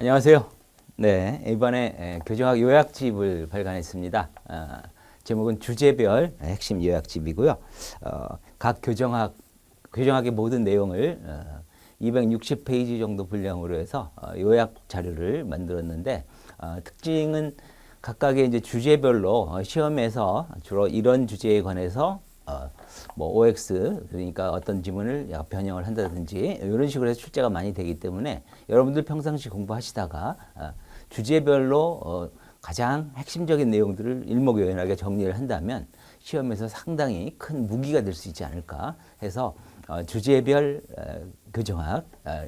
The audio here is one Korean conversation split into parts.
안녕하세요. 네, 이번에 교정학 요약집을 발간했습니다. 제목은 주제별 핵심 요약집이고요. 각 교정학의 모든 내용을 260페이지 정도 분량으로 해서 요약 자료를 만들었는데, 특징은 각각의 이제 주제별로 시험에서 주로 이런 주제에 관해서 뭐 OX, 그러니까 어떤 지문을 변형을 한다든지 이런 식으로 해서 출제가 많이 되기 때문에 여러분들 평상시 공부하시다가 주제별로 가장 핵심적인 내용들을 일목요연하게 정리를 한다면 시험에서 상당히 큰 무기가 될 수 있지 않을까 해서 주제별 교정학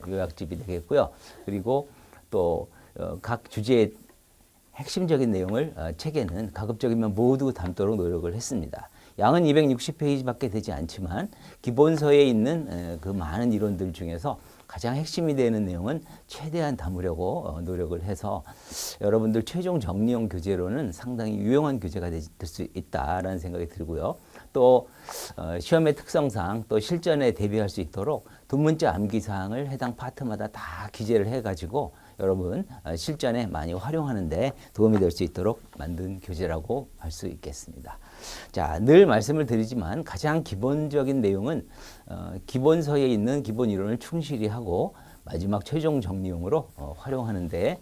요약집이 되겠고요. 그리고 또 각 주제의 핵심적인 내용을 책에는 가급적이면 모두 담도록 노력을 했습니다. 양은 260페이지밖에 되지 않지만 기본서에 있는 그 많은 이론들 중에서 가장 핵심이 되는 내용은 최대한 담으려고 노력을 해서 여러분들 최종 정리용 교재로는 상당히 유용한 교재가 될 수 있다라는 생각이 들고요. 또 시험의 특성상 또 실전에 대비할 수 있도록 두 문자 암기 사항을 해당 파트마다 다 기재를 해가지고 여러분 실전에 많이 활용하는 데 도움이 될 수 있도록 만든 교재라고 할 수 있겠습니다. 자, 늘 말씀을 드리지만 가장 기본적인 내용은 기본서에 있는 기본 이론을 충실히 하고 마지막 최종 정리용으로 활용하는 데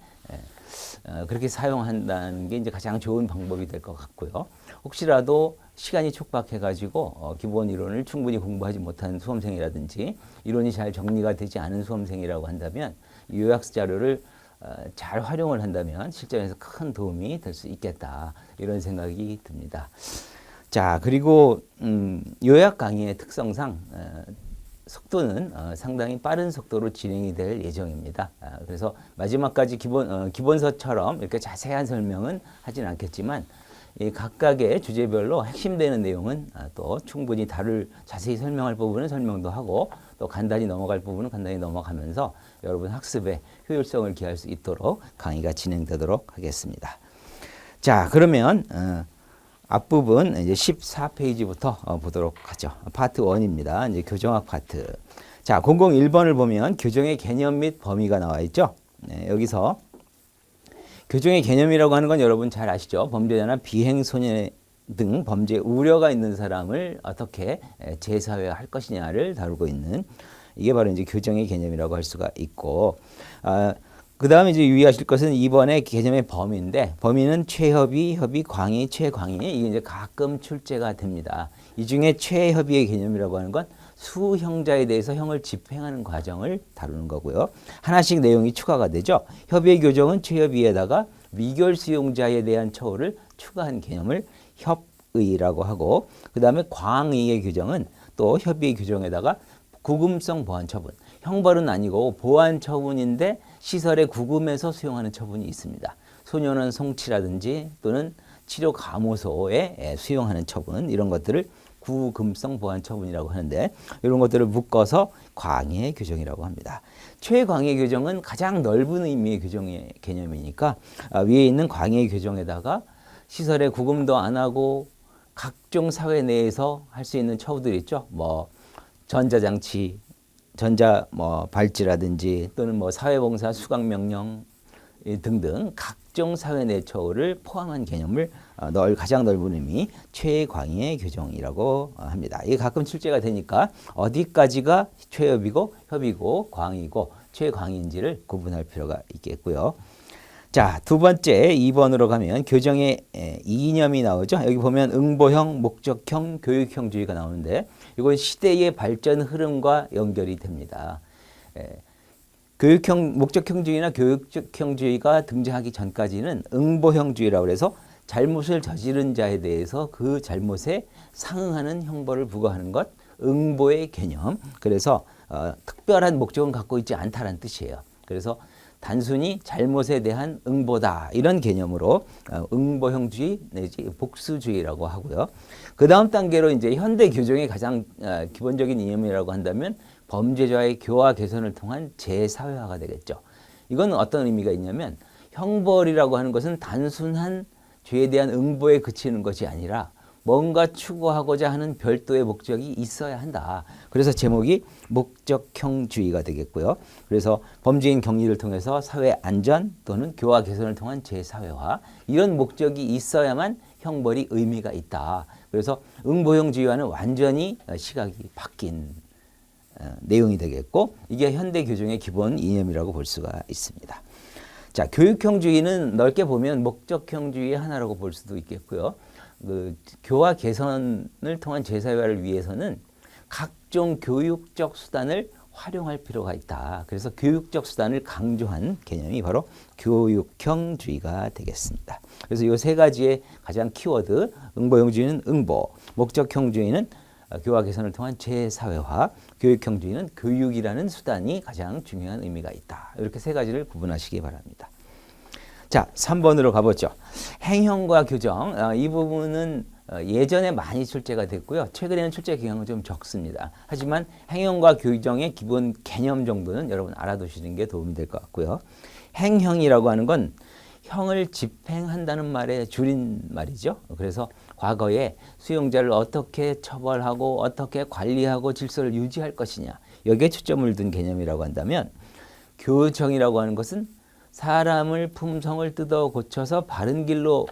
그렇게 사용한다는 게 이제 가장 좋은 방법이 될 것 같고요. 혹시라도 시간이 촉박해가지고 기본 이론을 충분히 공부하지 못한 수험생이라든지 이론이 잘 정리가 되지 않은 수험생이라고 한다면 요약서 자료를 잘 활용을 한다면 실전에서 큰 도움이 될 수 있겠다 이런 생각이 듭니다. 자, 그리고 요약 강의의 특성상 속도는 상당히 빠른 속도로 진행이 될 예정입니다. 그래서 마지막까지 기본서처럼 이렇게 자세한 설명은 하진 않겠지만 이 각각의 주제별로 핵심되는 내용은 또 충분히 자세히 설명할 부분은 설명도 하고 또 간단히 넘어갈 부분은 간단히 넘어가면서 여러분 학습에 효율성을 기할 수 있도록 강의가 진행되도록 하겠습니다. 자, 그러면 앞부분 이제 14페이지부터 보도록 하죠. 파트 1입니다. 이제 교정학 파트. 자, 001번을 보면 교정의 개념 및 범위가 나와 있죠. 네, 여기서 교정의 개념이라고 하는 건 여러분 잘 아시죠? 범죄자나 비행소년 등 범죄 우려가 있는 사람을 어떻게 재사회화할 것이냐를 다루고 있는 이게 바로 이제 교정의 개념이라고 할 수가 있고, 그 다음에 이제 유의하실 것은 이번에 개념의 범위인데, 범위는 최협의, 협의, 광의, 최광의, 이게 이제 가끔 출제가 됩니다. 이 중에 최협의의 개념이라고 하는 건 수형자에 대해서 형을 집행하는 과정을 다루는 거고요. 하나씩 내용이 추가가 되죠. 협의의 교정은 최협의에다가 미결 수용자에 대한 처우를 추가한 개념을 협의라고 하고, 그 다음에 광의의 교정은 또 협의의 교정에다가 구금성 보완 처분, 형벌은 아니고 보완 처분인데 시설에 구금해서 수용하는 처분이 있습니다. 소년원 송치라든지 또는 치료 감호소에 수용하는 처분, 이런 것들을 구금성 보완 처분이라고 하는데 이런 것들을 묶어서 광의 교정이라고 합니다. 최광의 교정은 가장 넓은 의미의 교정의 개념이니까 위에 있는 광의 교정에다가 시설에 구금도 안 하고 각종 사회 내에서 할 수 있는 처우들 있죠. 뭐 전자장치, 발찌라든지 또는 뭐 사회봉사 수강명령 등등 각종 사회 내 처우를 포함한 개념을 가장 넓은 의미 최광의 교정이라고 합니다. 이게 가끔 출제가 되니까 어디까지가 최협이고 협이고 광이고 최광인지를 구분할 필요가 있겠고요. 자, 두 번째 2번으로 가면 교정의 이념이 나오죠. 여기 보면 응보형, 목적형, 교육형주의가 나오는데 이건 시대의 발전 흐름과 연결이 됩니다. 목적형주의나 교육형주의가 등장하기 전까지는 응보형주의라고 해서 잘못을 저지른 자에 대해서 그 잘못에 상응하는 형벌을 부과하는 것, 응보의 개념. 그래서 특별한 목적은 갖고 있지 않다는 뜻이에요. 그래서 단순히 잘못에 대한 응보다 이런 개념으로 응보형주의 내지 복수주의라고 하고요. 그 다음 단계로 이제 현대 교정의 가장 기본적인 이념이라고 한다면 범죄자의 교화 개선을 통한 재사회화가 되겠죠. 이건 어떤 의미가 있냐면 형벌이라고 하는 것은 단순한 죄에 대한 응보에 그치는 것이 아니라 뭔가 추구하고자 하는 별도의 목적이 있어야 한다. 그래서 제목이 목적형주의가 되겠고요. 그래서 범죄인 격리를 통해서 사회 안전 또는 교화 개선을 통한 재사회화, 이런 목적이 있어야만 형벌이 의미가 있다. 그래서 응보형주의와는 완전히 시각이 바뀐 내용이 되겠고, 이게 현대 교정의 기본 이념이라고 볼 수가 있습니다. 자, 교육형주의는 넓게 보면 목적형주의의 하나라고 볼 수도 있겠고요. 교화 개선을 통한 재사회화를 위해서는 각종 교육적 수단을 활용할 필요가 있다. 그래서 교육적 수단을 강조한 개념이 바로 교육형주의가 되겠습니다. 그래서 이 세 가지의 가장 키워드, 응보형주의는 응보, 목적형주의는 교화 개선을 통한 재사회화, 교육형주의는 교육이라는 수단이 가장 중요한 의미가 있다. 이렇게 세 가지를 구분하시기 바랍니다. 자, 3번으로 가보죠. 행형과 교정. 이 부분은 예전에 많이 출제가 됐고요. 최근에는 출제 기간은 좀 적습니다. 하지만 행형과 교정의 기본 개념 정도는 여러분 알아두시는 게 도움이 될 것 같고요. 행형이라고 하는 건 형을 집행한다는 말의 줄인 말이죠. 그래서 과거에 수용자를 어떻게 처벌하고 어떻게 관리하고 질서를 유지할 것이냐, 여기에 초점을 둔 개념이라고 한다면, 교정이라고 하는 것은 사람을 품성을 뜯어 고쳐서 바른 길로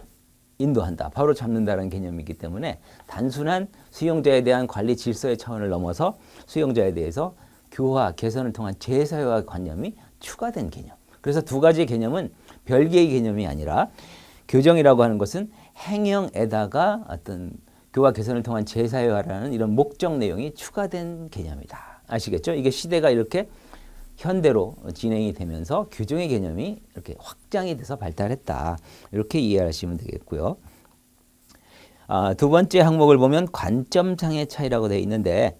인도한다, 바로 잡는다는 개념이기 때문에 단순한 수용자에 대한 관리 질서의 차원을 넘어서 수용자에 대해서 교화, 개선을 통한 재사회화 관념이 추가된 개념. 그래서 두 가지 개념은 별개의 개념이 아니라, 교정이라고 하는 것은 행형에다가 어떤 교화 개선을 통한 재사회화라는 이런 목적 내용이 추가된 개념이다. 아시겠죠? 이게 시대가 이렇게 현대로 진행이 되면서 교정의 개념이 이렇게 확장이 돼서 발달했다. 이렇게 이해하시면 되겠고요. 두 번째 항목을 보면 관점상의 차이라고 되어 있는데,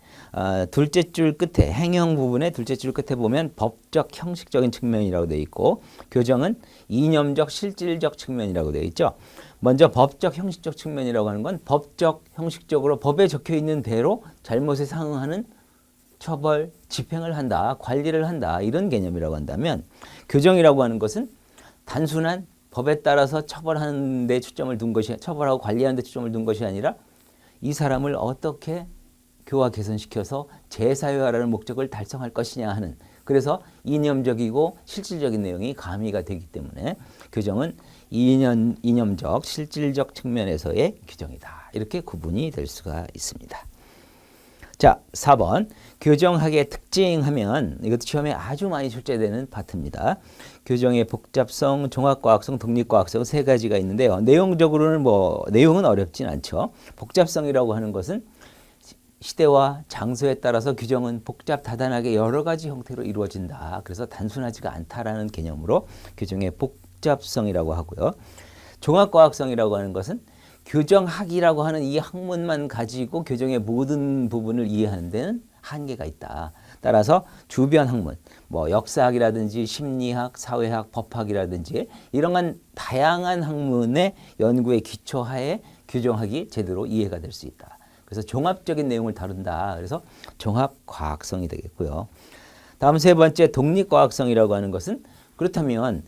둘째 줄 끝에, 행형 부분의 둘째 줄 끝에 보면 법적 형식적인 측면이라고 되어 있고, 교정은 이념적 실질적 측면이라고 되어 있죠. 먼저 법적 형식적 측면이라고 하는 건 법적 형식적으로 법에 적혀 있는 대로 잘못에 상응하는 처벌, 집행을 한다, 관리를 한다, 이런 개념이라고 한다면, 교정이라고 하는 것은 단순한 법에 따라서 처벌하는 데 초점을 둔 것이, 처벌하고 관리하는 데 초점을 둔 것이 아니라 이 사람을 어떻게 교화 개선시켜서 재사회화라는 목적을 달성할 것이냐 하는, 그래서 이념적이고 실질적인 내용이 가미가 되기 때문에 교정은 이념적, 실질적 측면에서의 규정이다. 이렇게 구분이 될 수가 있습니다. 자, 4번. 교정학의 특징 하면, 이것도 시험에 아주 많이 출제되는 파트입니다. 교정의 복잡성, 종합과학성, 독립과학성 세 가지가 있는데요. 내용적으로는 내용은 어렵진 않죠. 복잡성이라고 하는 것은 시대와 장소에 따라서 규정은 복잡 다단하게 여러 가지 형태로 이루어진다. 그래서 단순하지가 않다라는 개념으로 교정의 복잡성이라고 하고요. 종합과학성이라고 하는 것은 교정학이라고 하는 이 학문만 가지고 교정의 모든 부분을 이해하는 데는 한계가 있다. 따라서 주변 학문, 역사학이라든지 심리학, 사회학, 법학이라든지 이런 다양한 학문의 연구의 기초하에 교정학이 제대로 이해가 될 수 있다. 그래서 종합적인 내용을 다룬다. 그래서 종합과학성이 되겠고요. 다음 세 번째, 독립과학성이라고 하는 것은, 그렇다면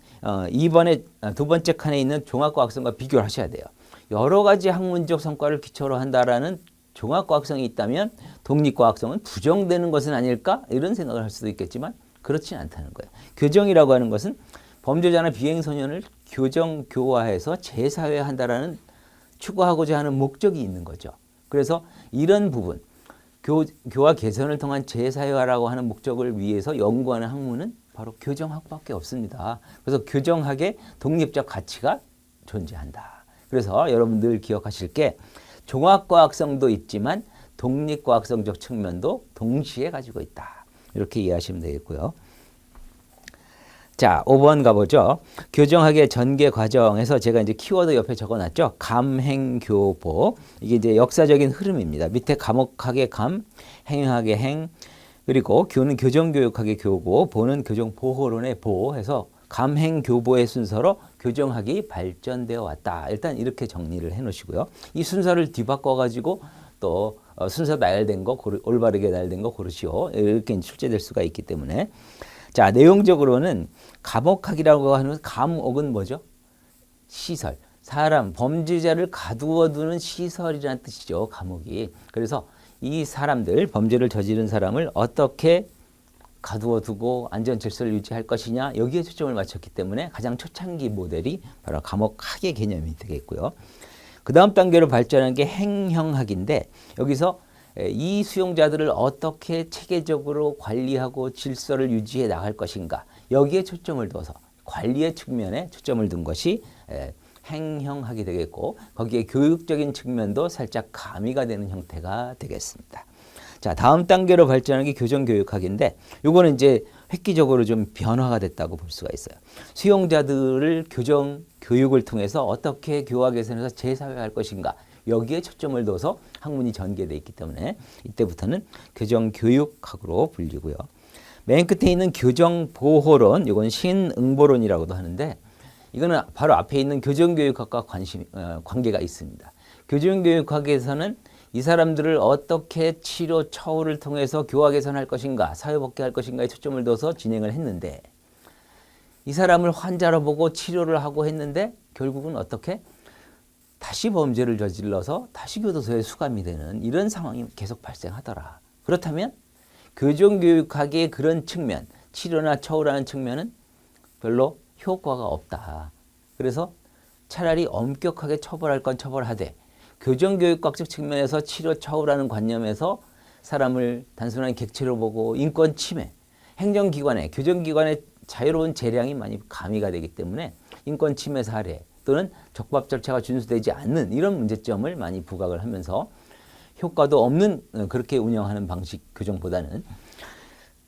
이번에 두 번째 칸에 있는 종합과학성과 비교를 하셔야 돼요. 여러 가지 학문적 성과를 기초로 한다라는 종합과학성이 있다면 독립과학성은 부정되는 것은 아닐까? 이런 생각을 할 수도 있겠지만 그렇진 않다는 거예요. 교정이라고 하는 것은 범죄자나 비행소년을 교정, 교화해서 재사회화한다라는 추구하고자 하는 목적이 있는 거죠. 그래서 이런 부분, 교화 개선을 통한 재사회화라고 하는 목적을 위해서 연구하는 학문은 바로 교정학밖에 없습니다. 그래서 교정학의 독립적 가치가 존재한다. 그래서 여러분들 기억하실 게, 종합과학성도 있지만 독립과학성적 측면도 동시에 가지고 있다. 이렇게 이해하시면 되겠고요. 자, 5번 가보죠. 교정학의 전개 과정에서 제가 이제 키워드 옆에 적어놨죠. 감행교보. 이게 이제 역사적인 흐름입니다. 밑에 감옥학의 감, 행학의 행, 그리고 교는 교정교육학의 교고, 보는 교정보호론의 보 해서 감행교보의 순서로 교정학이 발전되어 왔다. 일단 이렇게 정리를 해 놓으시고요. 이 순서를 뒤바꿔 가지고 또 순서 나열된 거, 올바르게 나열된 거 고르시오. 이렇게 출제될 수가 있기 때문에, 자, 내용적으로는 감옥학이라고 하는, 감옥은 뭐죠? 시설. 사람, 범죄자를 가두어두는 시설이라는 뜻이죠. 감옥이. 그래서 이 사람들, 범죄를 저지른 사람을 어떻게 가두어두고 안전질서를 유지할 것이냐, 여기에 초점을 맞췄기 때문에 가장 초창기 모델이 바로 감옥학의 개념이 되겠고요. 그 다음 단계로 발전한 게 행형학인데, 여기서 이 수용자들을 어떻게 체계적으로 관리하고 질서를 유지해 나갈 것인가, 여기에 초점을 둬서 관리의 측면에 초점을 둔 것이 행형학이 되겠고, 거기에 교육적인 측면도 살짝 가미가 되는 형태가 되겠습니다. 자, 다음 단계로 발전한 게 교정교육학인데, 요거는 이제 획기적으로 좀 변화가 됐다고 볼 수가 있어요. 수용자들을 교정 교육을 통해서 어떻게 교화 개선해서 재사회할 것인가, 여기에 초점을 둬서 학문이 전개되어 있기 때문에 이때부터는 교정교육학으로 불리고요. 맨 끝에 있는 교정보호론, 이건 신응보론이라고도 하는데, 이거는 바로 앞에 있는 교정교육학과 관계가 있습니다. 교정교육학에서는 이 사람들을 어떻게 치료, 처우를 통해서 교화 개선할 것인가, 사회복귀할 것인가에 초점을 둬서 진행을 했는데, 이 사람을 환자로 보고 치료를 하고 했는데 결국은 어떻게 다시 범죄를 저질러서 다시 교도소에 수감이 되는 이런 상황이 계속 발생하더라. 그렇다면 교정교육학의 그런 측면, 치료나 처우라는 측면은 별로 효과가 없다. 그래서 차라리 엄격하게 처벌할 건 처벌하되, 교정교육학적 측면에서 치료 처우라는 관념에서 사람을 단순한 객체로 보고 인권 침해, 행정기관에, 교정기관의 자유로운 재량이 많이 가미가 되기 때문에 인권 침해 사례 또는 적법 절차가 준수되지 않는 이런 문제점을 많이 부각을 하면서 효과도 없는 그렇게 운영하는 방식 교정보다는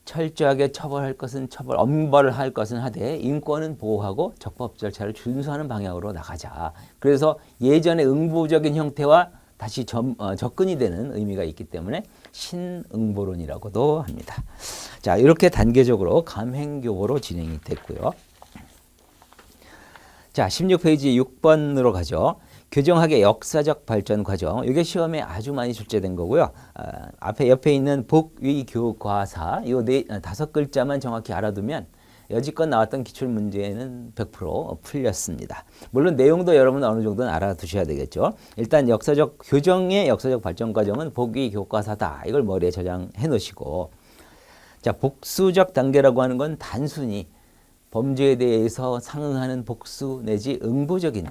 철저하게 처벌할 것은 처벌, 엄벌을 할 것은 하되 인권은 보호하고 적법 절차를 준수하는 방향으로 나가자. 그래서 예전의 응보적인 형태와 다시 접근이 되는 의미가 있기 때문에 신응보론이라고도 합니다. 자, 이렇게 단계적으로 감행교보로 진행이 됐고요. 자, 16페이지 6번으로 가죠. 교정학의 역사적 발전 과정. 이게 시험에 아주 많이 출제된 거고요. 앞에 옆에 있는 복위교과사, 이 다섯 글자만 정확히 알아두면 여지껏 나왔던 기출 문제는 100% 풀렸습니다. 물론 내용도 여러분 어느 정도는 알아두셔야 되겠죠. 일단 교정의 역사적 발전 과정은 복위교과사다. 이걸 머리에 저장해 놓으시고, 자, 복수적 단계라고 하는 건 단순히 범죄에 대해서 상응하는 복수 내지 응보적인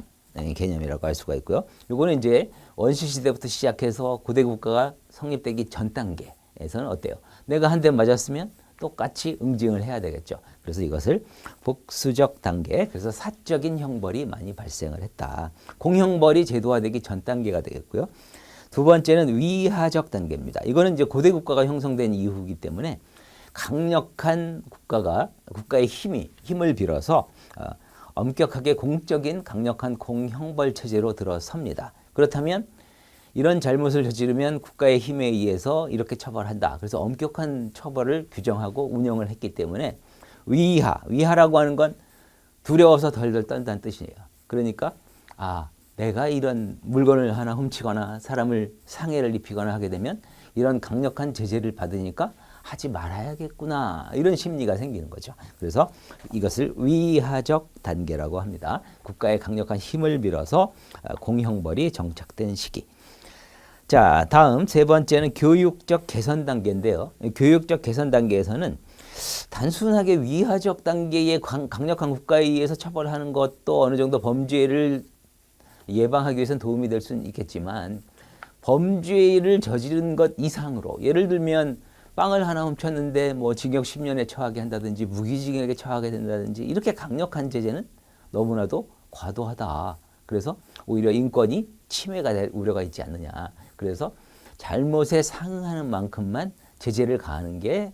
개념이라고 할 수가 있고요. 이거는 이제 원시 시대부터 시작해서 고대 국가가 성립되기 전 단계에서는 어때요? 내가 한 대 맞았으면 똑같이 응징을 해야 되겠죠. 그래서 이것을 복수적 단계, 그래서 사적인 형벌이 많이 발생을 했다. 공형벌이 제도화되기 전 단계가 되겠고요. 두 번째는 위하적 단계입니다. 이거는 이제 고대 국가가 형성된 이후이기 때문에 강력한 국가의 힘을 빌어서 엄격하게 공적인 강력한 공형벌 체제로 들어섭니다. 그렇다면 이런 잘못을 저지르면 국가의 힘에 의해서 이렇게 처벌한다. 그래서 엄격한 처벌을 규정하고 운영을 했기 때문에 위하라고 하는 건 두려워서 덜덜 떤다는 뜻이에요. 그러니까 내가 이런 물건을 하나 훔치거나 사람을 상해를 입히거나 하게 되면 이런 강력한 제재를 받으니까 하지 말아야겠구나, 이런 심리가 생기는 거죠. 그래서 이것을 위하적 단계라고 합니다. 국가의 강력한 힘을 빌어서 공형벌이 정착된 시기. 자, 다음 세 번째는 교육적 개선 단계인데요. 교육적 개선 단계에서는 단순하게 위하적 단계의 강력한 국가에 의해서 처벌하는 것도 어느 정도 범죄를 예방하기 위해서는 도움이 될 수는 있겠지만, 범죄를 저지른 것 이상으로, 예를 들면 빵을 하나 훔쳤는데 뭐 징역 10년에 처하게 한다든지 무기징역에 처하게 된다든지, 이렇게 강력한 제재는 너무나도 과도하다. 그래서 오히려 인권이 침해가 될 우려가 있지 않느냐. 그래서 잘못에 상응하는 만큼만 제재를 가하는 게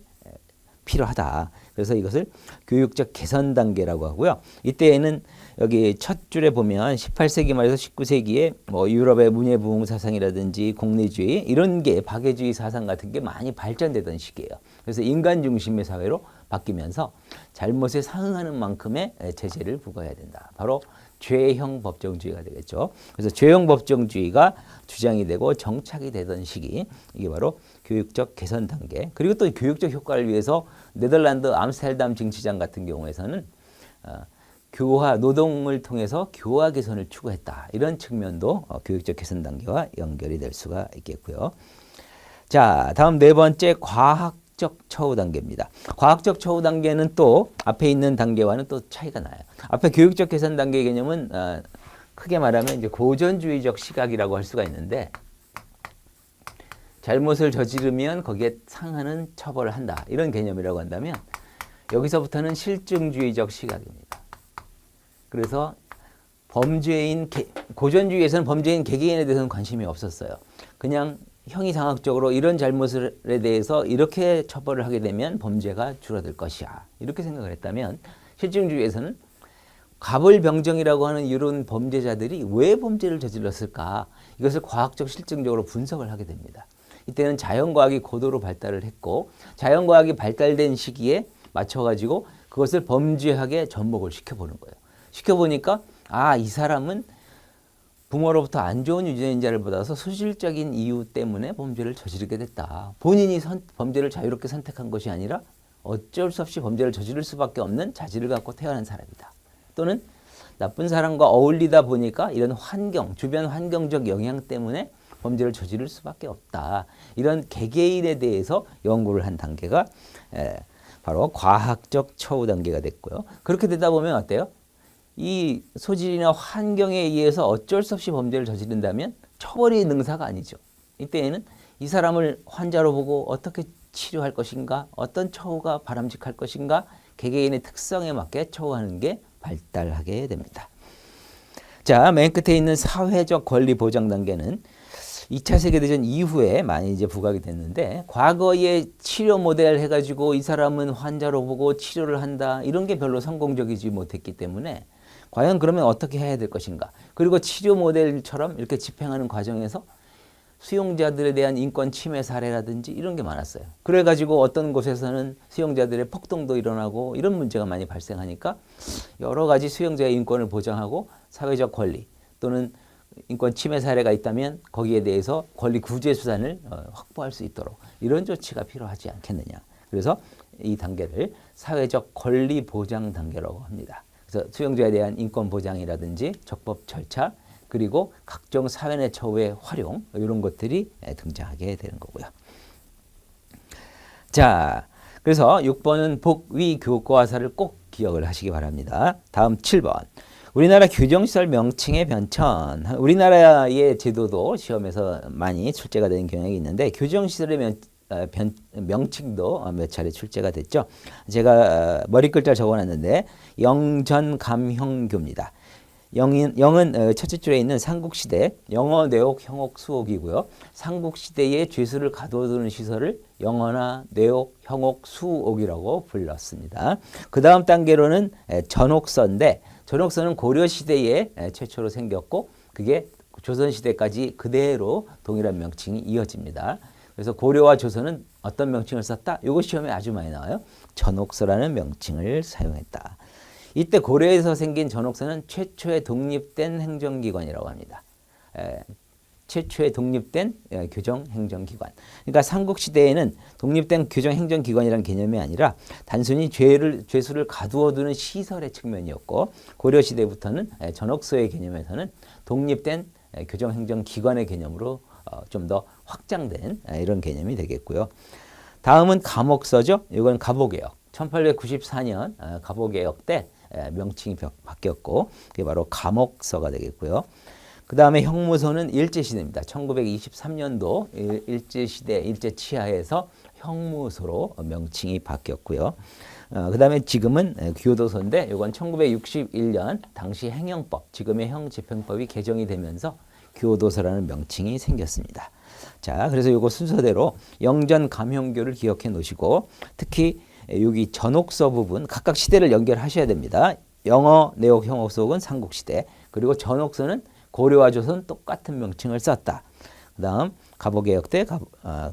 필요하다. 그래서 이것을 교육적 개선 단계라고 하고요. 이때에는 여기 첫 줄에 보면 18세기 말에서 19세기에 뭐 유럽의 문예부흥 사상이라든지 공리주의, 이런 게 박애주의 사상 같은 게 많이 발전되던 시기예요. 그래서 인간 중심의 사회로 바뀌면서 잘못에 상응하는 만큼의 제재를 부과해야 된다. 바로 죄형 법정주의가 되겠죠. 그래서 죄형 법정주의가 주장이 되고 정착이 되던 시기, 이게 바로 교육적 개선 단계. 그리고 또 교육적 효과를 위해서 네덜란드 암스테르담 징치장 같은 경우에서는 교화, 노동을 통해서 교화 개선을 추구했다. 이런 측면도 교육적 개선 단계와 연결이 될 수가 있겠고요. 자, 다음 네 번째 과학적 처우 단계입니다. 과학적 처우 단계는 또 앞에 있는 단계와는 또 차이가 나요. 앞에 교육적 개선 단계 개념은 크게 말하면 이제 고전주의적 시각이라고 할 수가 있는데, 잘못을 저지르면 거기에 상하는 처벌을 한다. 이런 개념이라고 한다면, 여기서부터는 실증주의적 시각입니다. 그래서 고전주의에서는 범죄인 개개인에 대해서는 관심이 없었어요. 그냥 형이상학적으로 이런 잘못에 대해서 이렇게 처벌을 하게 되면 범죄가 줄어들 것이야. 이렇게 생각을 했다면, 실증주의에서는 가벌병정이라고 하는 이런 범죄자들이 왜 범죄를 저질렀을까? 이것을 과학적 실증적으로 분석을 하게 됩니다. 이때는 자연과학이 고도로 발달을 했고, 자연과학이 발달된 시기에 맞춰가지고 그것을 범죄학에 접목을 시켜보는 거예요. 시켜보니까 이 사람은 부모로부터 안 좋은 유전자를 받아서 소질적인 이유 때문에 범죄를 저지르게 됐다. 본인이 범죄를 자유롭게 선택한 것이 아니라 어쩔 수 없이 범죄를 저지를 수밖에 없는 자질을 갖고 태어난 사람이다. 또는 나쁜 사람과 어울리다 보니까 이런 환경, 주변 환경적 영향 때문에 범죄를 저지를 수밖에 없다. 이런 개개인에 대해서 연구를 한 단계가 바로 과학적 처우 단계가 됐고요. 그렇게 되다 보면 어때요? 이 소질이나 환경에 의해서 어쩔 수 없이 범죄를 저지른다면 처벌이 능사가 아니죠. 이때에는 이 사람을 환자로 보고 어떻게 치료할 것인가, 어떤 처우가 바람직할 것인가, 개개인의 특성에 맞게 처우하는 게 발달하게 됩니다. 자, 맨 끝에 있는 사회적 권리 보장 단계는 2차 세계대전 이후에 많이 이제 부각이 됐는데, 과거에 치료 모델 해가지고 이 사람은 환자로 보고 치료를 한다, 이런 게 별로 성공적이지 못했기 때문에 과연 그러면 어떻게 해야 될 것인가. 그리고 치료 모델처럼 이렇게 집행하는 과정에서 수용자들에 대한 인권 침해 사례라든지 이런 게 많았어요. 그래가지고 어떤 곳에서는 수용자들의 폭동도 일어나고 이런 문제가 많이 발생하니까 여러 가지 수용자의 인권을 보장하고 사회적 권리 또는 인권 침해 사례가 있다면 거기에 대해서 권리 구제 수단을 확보할 수 있도록 이런 조치가 필요하지 않겠느냐. 그래서 이 단계를 사회적 권리 보장 단계라고 합니다. 그래서 수용자에 대한 인권 보장이라든지 적법 절차 그리고 각종 사회내 처우의 활용 이런 것들이 등장하게 되는 거고요. 자, 그래서 6번은 복위 교과서를 꼭 기억을 하시기 바랍니다. 다음 7번. 우리나라 규정시설 명칭의 변천. 우리나라의 제도도 시험에서 많이 출제가 되는 경향이 있는데 규정시설의 명칭도 몇 차례 출제가 됐죠. 제가 머리 글자 적어놨는데 영전감형교입니다. 영은 첫째 줄에 있는 삼국시대 영어, 내옥, 형옥, 수옥이고요. 삼국시대의 죄수를 가둬두는 시설을 영어나 내옥, 형옥, 수옥이라고 불렀습니다. 그 다음 단계로는 전옥서인데 전옥서는 고려시대에 최초로 생겼고 그게 조선시대까지 그대로 동일한 명칭이 이어집니다. 그래서 고려와 조선은 어떤 명칭을 썼다? 이거 시험에 아주 많이 나와요. 전옥서라는 명칭을 사용했다. 이때 고려에서 생긴 전옥서는 최초의 독립된 행정기관이라고 합니다. 최초의 독립된 교정행정기관. 그러니까 삼국시대에는 독립된 교정행정기관이라는 개념이 아니라 단순히 죄수를 가두어두는 시설의 측면이었고 고려시대부터는 전옥서의 개념에서는 독립된 교정행정기관의 개념으로 좀 더 확장된 이런 개념이 되겠고요. 다음은 감옥서죠. 이건 갑오개혁. 1894년 갑오개혁 때 명칭이 바뀌었고 그게 바로 감옥서가 되겠고요. 그 다음에 형무소는 일제시대입니다. 1923년도 일제시대, 일제치하에서 형무소로 명칭이 바뀌었고요. 그 다음에 지금은 교도소인데 이건 1961년 당시 행형법, 지금의 형집행법이 개정이 되면서 교도소라는 명칭이 생겼습니다. 자, 그래서 이거 순서대로 영전감형교를 기억해 놓으시고 특히 여기 전옥서 부분 각각 시대를 연결하셔야 됩니다. 영어, 내옥, 형옥, 수옥은 삼국시대 그리고 전옥서는 고려와 조선 똑같은 명칭을 썼다. 그 다음 갑오개혁 때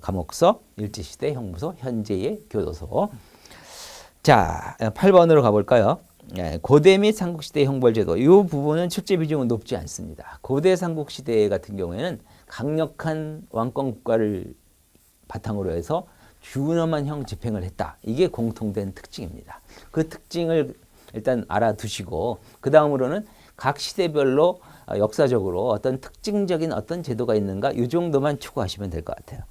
감옥서, 일제시대 형무소, 현재의 교도소. 자, 8번으로 가볼까요? 고대 및 삼국시대 형벌제도 이 부분은 출제 비중은 높지 않습니다. 고대 삼국시대 같은 경우에는 강력한 왕권 국가를 바탕으로 해서 준엄한 형 집행을 했다. 이게 공통된 특징입니다. 그 특징을 일단 알아두시고 그 다음으로는 각 시대별로 역사적으로 어떤 특징적인 어떤 제도가 있는가 이 정도만 추구하시면 될 것 같아요.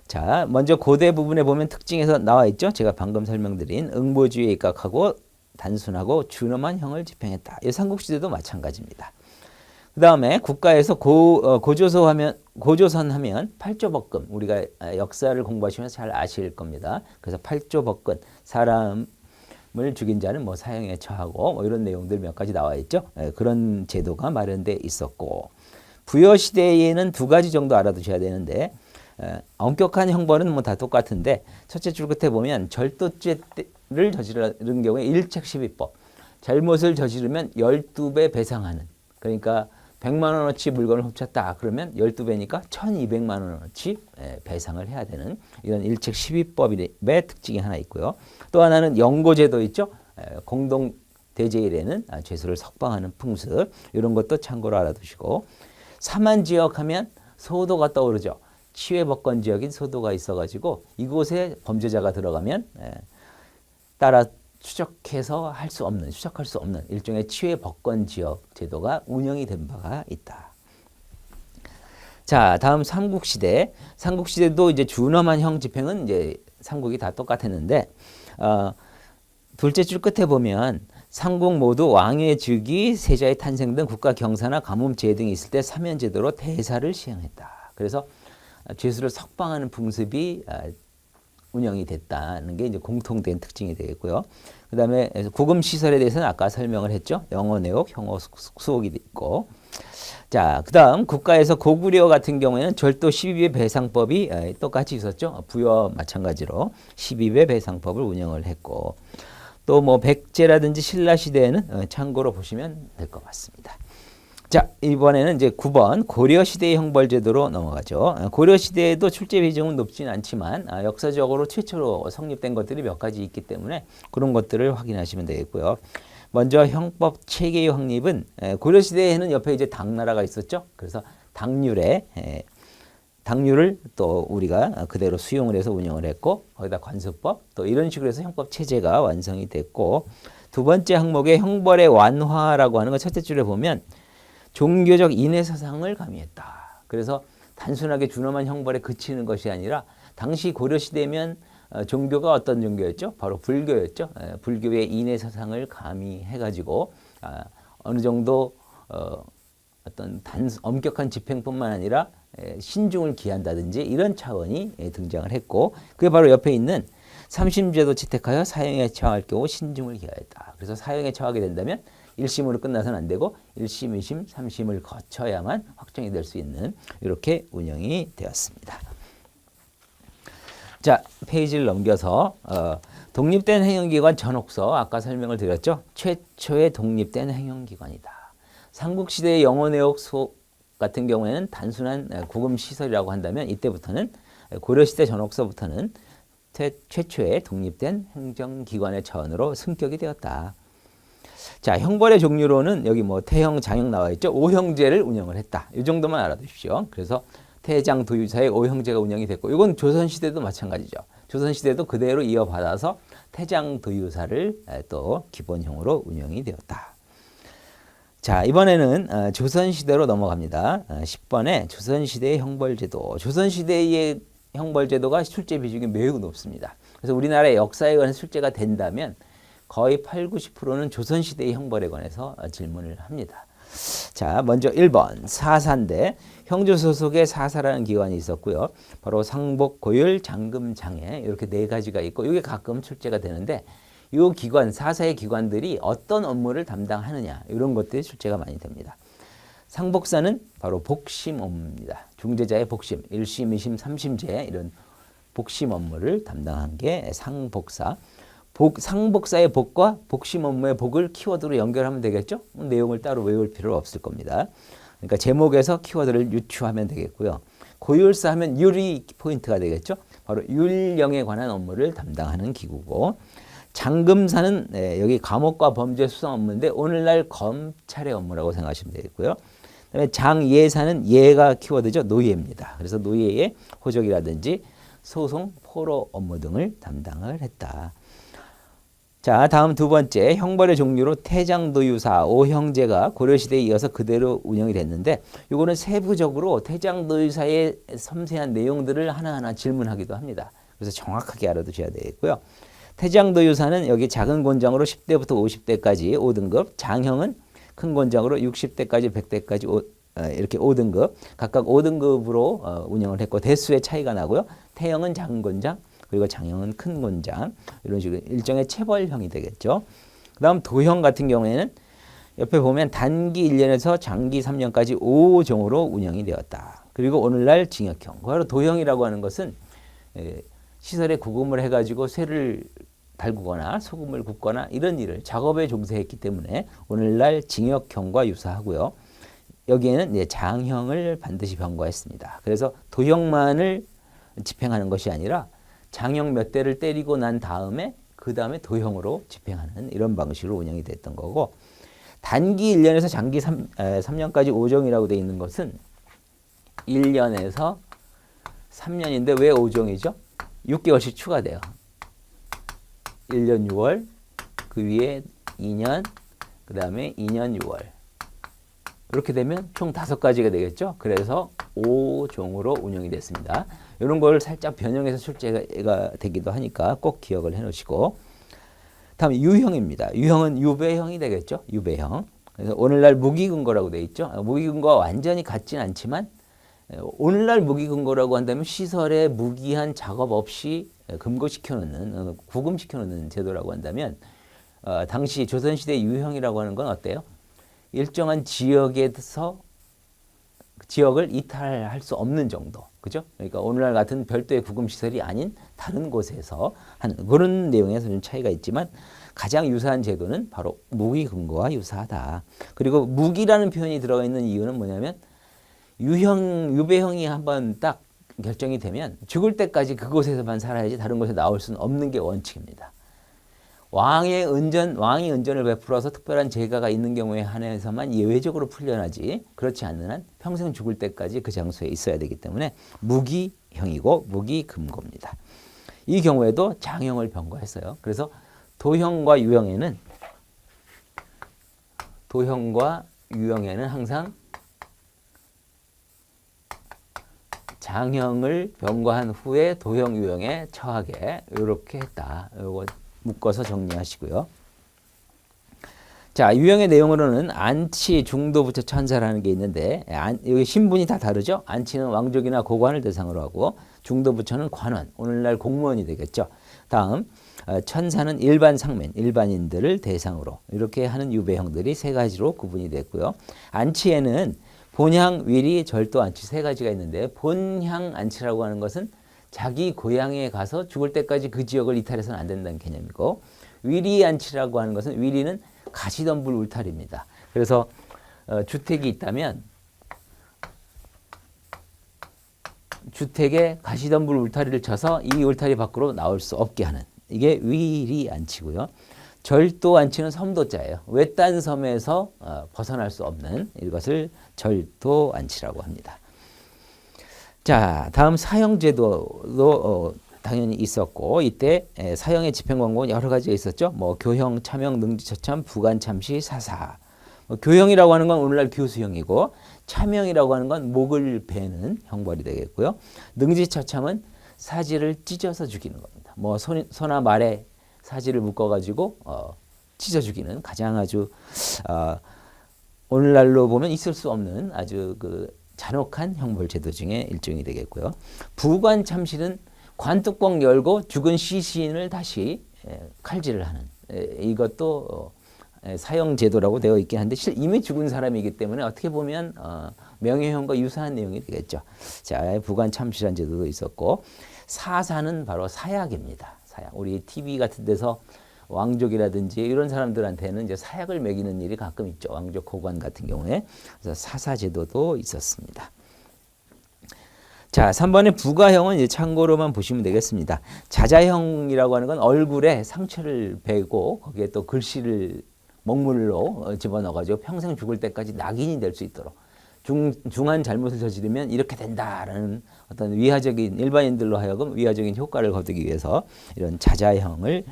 자, 먼저 고대 부분에 보면 특징에서 나와 있죠. 제가 방금 설명드린 응보주의에 입각하고 단순하고 준엄한 형을 집행했다. 이 삼국시대도 마찬가지입니다. 그 다음에 국가에서 고조선 하면 팔조법금, 우리가 역사를 공부하시면서 잘 아실 겁니다. 그래서 팔조법금, 사람을 죽인 자는 뭐 사형에 처하고 뭐 이런 내용들 몇 가지 나와 있죠. 그런 제도가 마련돼 있었고, 부여 시대에는 두 가지 정도 알아두셔야 되는데, 엄격한 형벌은 뭐 다 똑같은데 첫째 줄 끝에 보면 절도죄를 저지르는 경우에 일책 12법, 잘못을 저지르면 12배 배상하는, 그러니까 100만 원어치 물건을 훔쳤다 그러면 12배니까 1200만 원어치 배상을 해야 되는 이런 일책 12법의 특징이 하나 있고요. 또 하나는 영고제도 있죠. 공동 대제일에는 죄수를 석방하는 풍습, 이런 것도 참고로 알아두시고, 사만지역 하면 소도가 떠오르죠. 치외법권 지역인 소도가 있어가지고 이곳에 범죄자가 들어가면 따라 추적할 수 없는 일종의 치외법권 지역 제도가 운영이 된 바가 있다. 자, 다음 삼국시대. 삼국시대도 이제 준엄한 형 집행은 이제 삼국이 다 똑같았는데, 둘째 줄 끝에 보면 삼국 모두 왕의 즉위, 세자의 탄생 등 국가 경사나 가뭄 재해 등이 있을 때 사면제도로 대사를 시행했다. 그래서 죄수를 석방하는 풍습이 운영이 됐다는 게 이제 공통된 특징이 되겠고요. 그 다음에 구금 시설에 대해서는 아까 설명을 했죠. 영어 내역, 형어 수옥이 있고. 자, 그 다음 국가에서 고구려 같은 경우에는 절도 12배 배상법이 똑같이 있었죠. 부여 마찬가지로 12배 배상법을 운영을 했고, 또 뭐 백제라든지 신라 시대에는 참고로 보시면 될 것 같습니다. 자, 이번에는 이제 9번 고려 시대의 형벌 제도로 넘어가죠. 고려 시대에도 출제 비중은 높지는 않지만 역사적으로 최초로 성립된 것들이 몇 가지 있기 때문에 그런 것들을 확인하시면 되겠고요. 먼저 형법 체계의 확립은 고려 시대에는 옆에 이제 당나라가 있었죠. 그래서 당률을 또 우리가 그대로 수용을 해서 운영을 했고, 거기다 관습법 또 이런 식으로 해서 형법 체제가 완성이 됐고, 두 번째 항목의 형벌의 완화라고 하는 거 첫째 줄에 보면 종교적 인해 사상을 가미했다. 그래서 단순하게 준엄한 형벌에 그치는 것이 아니라 당시 고려 시대면 종교가 어떤 종교였죠? 바로 불교였죠. 불교의 인해 사상을 가미해가지고 어느 정도 어떤 엄격한 집행뿐만 아니라 신중을 기한다든지 이런 차원이 등장을 했고, 그게 바로 옆에 있는 삼심제도 채택하여 사형에 처할 경우 신중을 기하였다. 그래서 사형에 처하게 된다면 1심으로 끝나서는 안 되고 1심, 2심, 3심을 거쳐야만 확정이 될 수 있는 이렇게 운영이 되었습니다. 자, 페이지를 넘겨서 독립된 행정기관 전옥서, 아까 설명을 드렸죠. 최초의 독립된 행정기관이다. 삼국시대의 영어내역 수업 같은 경우에는 단순한 구금시설이라고 한다면 이때부터는 고려시대 전옥서부터는 최초의 독립된 행정기관의 차원으로 승격이 되었다. 자, 형벌의 종류로는 여기 뭐 태형, 장형 나와 있죠. 5형제를 운영을 했다. 이 정도만 알아두십시오. 그래서 태장, 도유사의 5형제가 운영이 됐고, 이건 조선시대도 마찬가지죠. 조선시대도 그대로 이어받아서 태장, 도유사를 또 기본형으로 운영이 되었다. 자, 이번에는 조선시대로 넘어갑니다. 10번에 조선시대의 형벌제도. 조선시대의 형벌제도가 출제 비중이 매우 높습니다. 그래서 우리나라의 역사에 관한 출제가 된다면 거의 8, 90%는 조선시대의 형벌에 관해서 질문을 합니다. 자, 먼저 1번 사사인데, 형조 소속의 사사라는 기관이 있었고요. 바로 상복, 고율, 장금, 장애 이렇게 네 가지가 있고, 이게 가끔 출제가 되는데, 이 기관, 사사의 기관들이 어떤 업무를 담당하느냐 이런 것들이 출제가 많이 됩니다. 상복사는 바로 복심 업무입니다. 중재자의 복심, 1심, 2심, 3심제 이런 복심 업무를 담당한 게 상복사. 상복사의 복과 복심 업무의 복을 키워드로 연결하면 되겠죠? 내용을 따로 외울 필요 없을 겁니다. 그러니까 제목에서 키워드를 유추하면 되겠고요. 고율사 하면 율이 포인트가 되겠죠? 바로 율령에 관한 업무를 담당하는 기구고, 장금사는 여기 감옥과 범죄 수사 업무인데 오늘날 검찰의 업무라고 생각하시면 되겠고요. 그다음에 장예사는 예가 키워드죠. 노예입니다. 그래서 노예의 호적이라든지 소송, 포로 업무 등을 담당을 했다. 자, 다음 두 번째 형벌의 종류로 태장도유사 5형제가 고려시대에 이어서 그대로 운영이 됐는데 이거는 세부적으로 태장도유사의 섬세한 내용들을 하나하나 질문하기도 합니다. 그래서 정확하게 알아두셔야 되겠고요. 태장도유사는 여기 작은 권장으로 10대부터 50대까지 5등급, 장형은 큰 권장으로 60대까지 100대까지 이렇게 5등급, 각각 5등급으로 운영을 했고 대수의 차이가 나고요. 태형은 작은 권장, 그리고 장형은 큰 권장, 이런 식으로 일종의 체벌형이 되겠죠. 그 다음 도형 같은 경우에는 옆에 보면 단기 1년에서 장기 3년까지 5종으로 운영이 되었다. 그리고 오늘날 징역형, 바로 도형이라고 하는 것은 시설에 구금을 해가지고 쇠를 달구거나 소금을 굽거나 이런 일을 작업에 종사했기 때문에 오늘날 징역형과 유사하고요. 여기에는 이제 장형을 반드시 병과했습니다. 그래서 도형만을 집행하는 것이 아니라 장형 몇 대를 때리고 난 다음에 그 다음에 도형으로 집행하는 이런 방식으로 운영이 됐던 거고, 단기 1년에서 장기 3년까지 5종이라고 되어 있는 것은 1년에서 3년인데 왜 5종이죠? 6개월씩 추가돼요. 1년 6월, 그 위에 2년, 그 다음에 2년 6월. 이렇게 되면 총 5가지가 되겠죠. 그래서 5종으로 운영이 됐습니다. 이런 걸 살짝 변형해서 출제가 되기도 하니까 꼭 기억을 해 놓으시고, 다음 유형입니다. 유형은 유배형이 되겠죠. 유배형. 그래서 오늘날 무기근거라고 되어 있죠. 무기근거와 완전히 같진 않지만 오늘날 무기근거라고 한다면 시설에 무기한 작업 없이 금고시켜 놓는, 구금시켜 놓는 제도라고 한다면 당시 조선시대 유형이라고 하는 건 어때요? 일정한 지역에서 지역을 이탈할 수 없는 정도, 그죠? 그러니까 오늘날 같은 별도의 구금 시설이 아닌 다른 곳에서 하는 그런 내용에서 좀 차이가 있지만 가장 유사한 제도는 바로 무기 근거와 유사하다. 그리고 무기라는 표현이 들어가 있는 이유는 뭐냐면 유형, 유배형이 한번 딱 결정이 되면 죽을 때까지 그곳에서만 살아야지 다른 곳에 나올 수는 없는 게 원칙입니다. 왕이 은전을 베풀어서 특별한 재가가 있는 경우에 한해서만 예외적으로 풀려나지, 그렇지 않는 한 평생 죽을 때까지 그 장소에 있어야 되기 때문에 무기형이고 무기금고입니다. 이 경우에도 장형을 병과했어요. 그래서 도형과 유형에는 항상 장형을 병과한 후에 도형, 유형에 처하게 이렇게 했다. 이거 묶어서 정리하시고요. 자, 유형의 내용으로는 안치, 중도, 부처, 천사라는 게 있는데 여기 신분이 다 다르죠. 안치는 왕족이나 고관을 대상으로 하고 중도, 부처는 관원, 오늘날 공무원이 되겠죠. 다음 천사는 일반 상면, 일반인들을 대상으로 이렇게 하는 유배형들이 3가지로 구분이 됐고요. 안치에는 본향, 위리, 절도 안치 3가지가 있는데 본향 안치라고 하는 것은 자기 고향에 가서 죽을 때까지 그 지역을 이탈해서는 안 된다는 개념이고, 위리 안치라고 하는 것은 위리는 가시덤불 울타리입니다. 그래서 주택이 있다면 주택에 가시덤불 울타리를 쳐서 이 울타리 밖으로 나올 수 없게 하는, 이게 위리 안치고요. 절도 안치는 섬도자예요. 외딴 섬에서 벗어날 수 없는 이것을 절도 안치라고 합니다. 자, 다음 사형제도도 당연히 있었고, 이때 사형의 집행 방법은 여러 가지가 있었죠. 뭐 교형, 참형, 능지처참, 부관, 참시, 사사. 교형이라고 하는 건 오늘날 교수형이고, 참형이라고 하는 건 목을 베는 형벌이 되겠고요. 능지처참은 사지를 찢어서 죽이는 겁니다. 뭐 소나 말에 사지를 묶어가지고 찢어 죽이는 가장 아주 오늘날로 보면 있을 수 없는 아주 잔혹한 형벌 제도 중에 일종이 되겠고요. 부관 참실은 관뚜껑 열고 죽은 시신을 다시 칼질을 하는, 이것도 사형 제도라고 되어 있긴 한데 이미 죽은 사람이기 때문에 어떻게 보면 명예형과 유사한 내용이 되겠죠. 자, 부관 참실한 제도도 있었고, 사사는 바로 사약입니다. 사약. 우리 TV 같은 데서 왕족이라든지 이런 사람들한테는 이제 사약을 먹이는 일이 가끔 있죠. 왕족 고관 같은 경우에. 그래서 사사 제도도 있었습니다. 자, 3번의 부가형은 이제 참고로만 보시면 되겠습니다. 자자형이라고 하는 건 얼굴에 상처를 베고 거기에 또 글씨를 먹물로 집어넣어가지고 평생 죽을 때까지 낙인이 될 수 있도록 중한 잘못을 저지르면 이렇게 된다라는 어떤 위화적인, 일반인들로 하여금 위화적인 효과를 거두기 위해서 이런 자자형을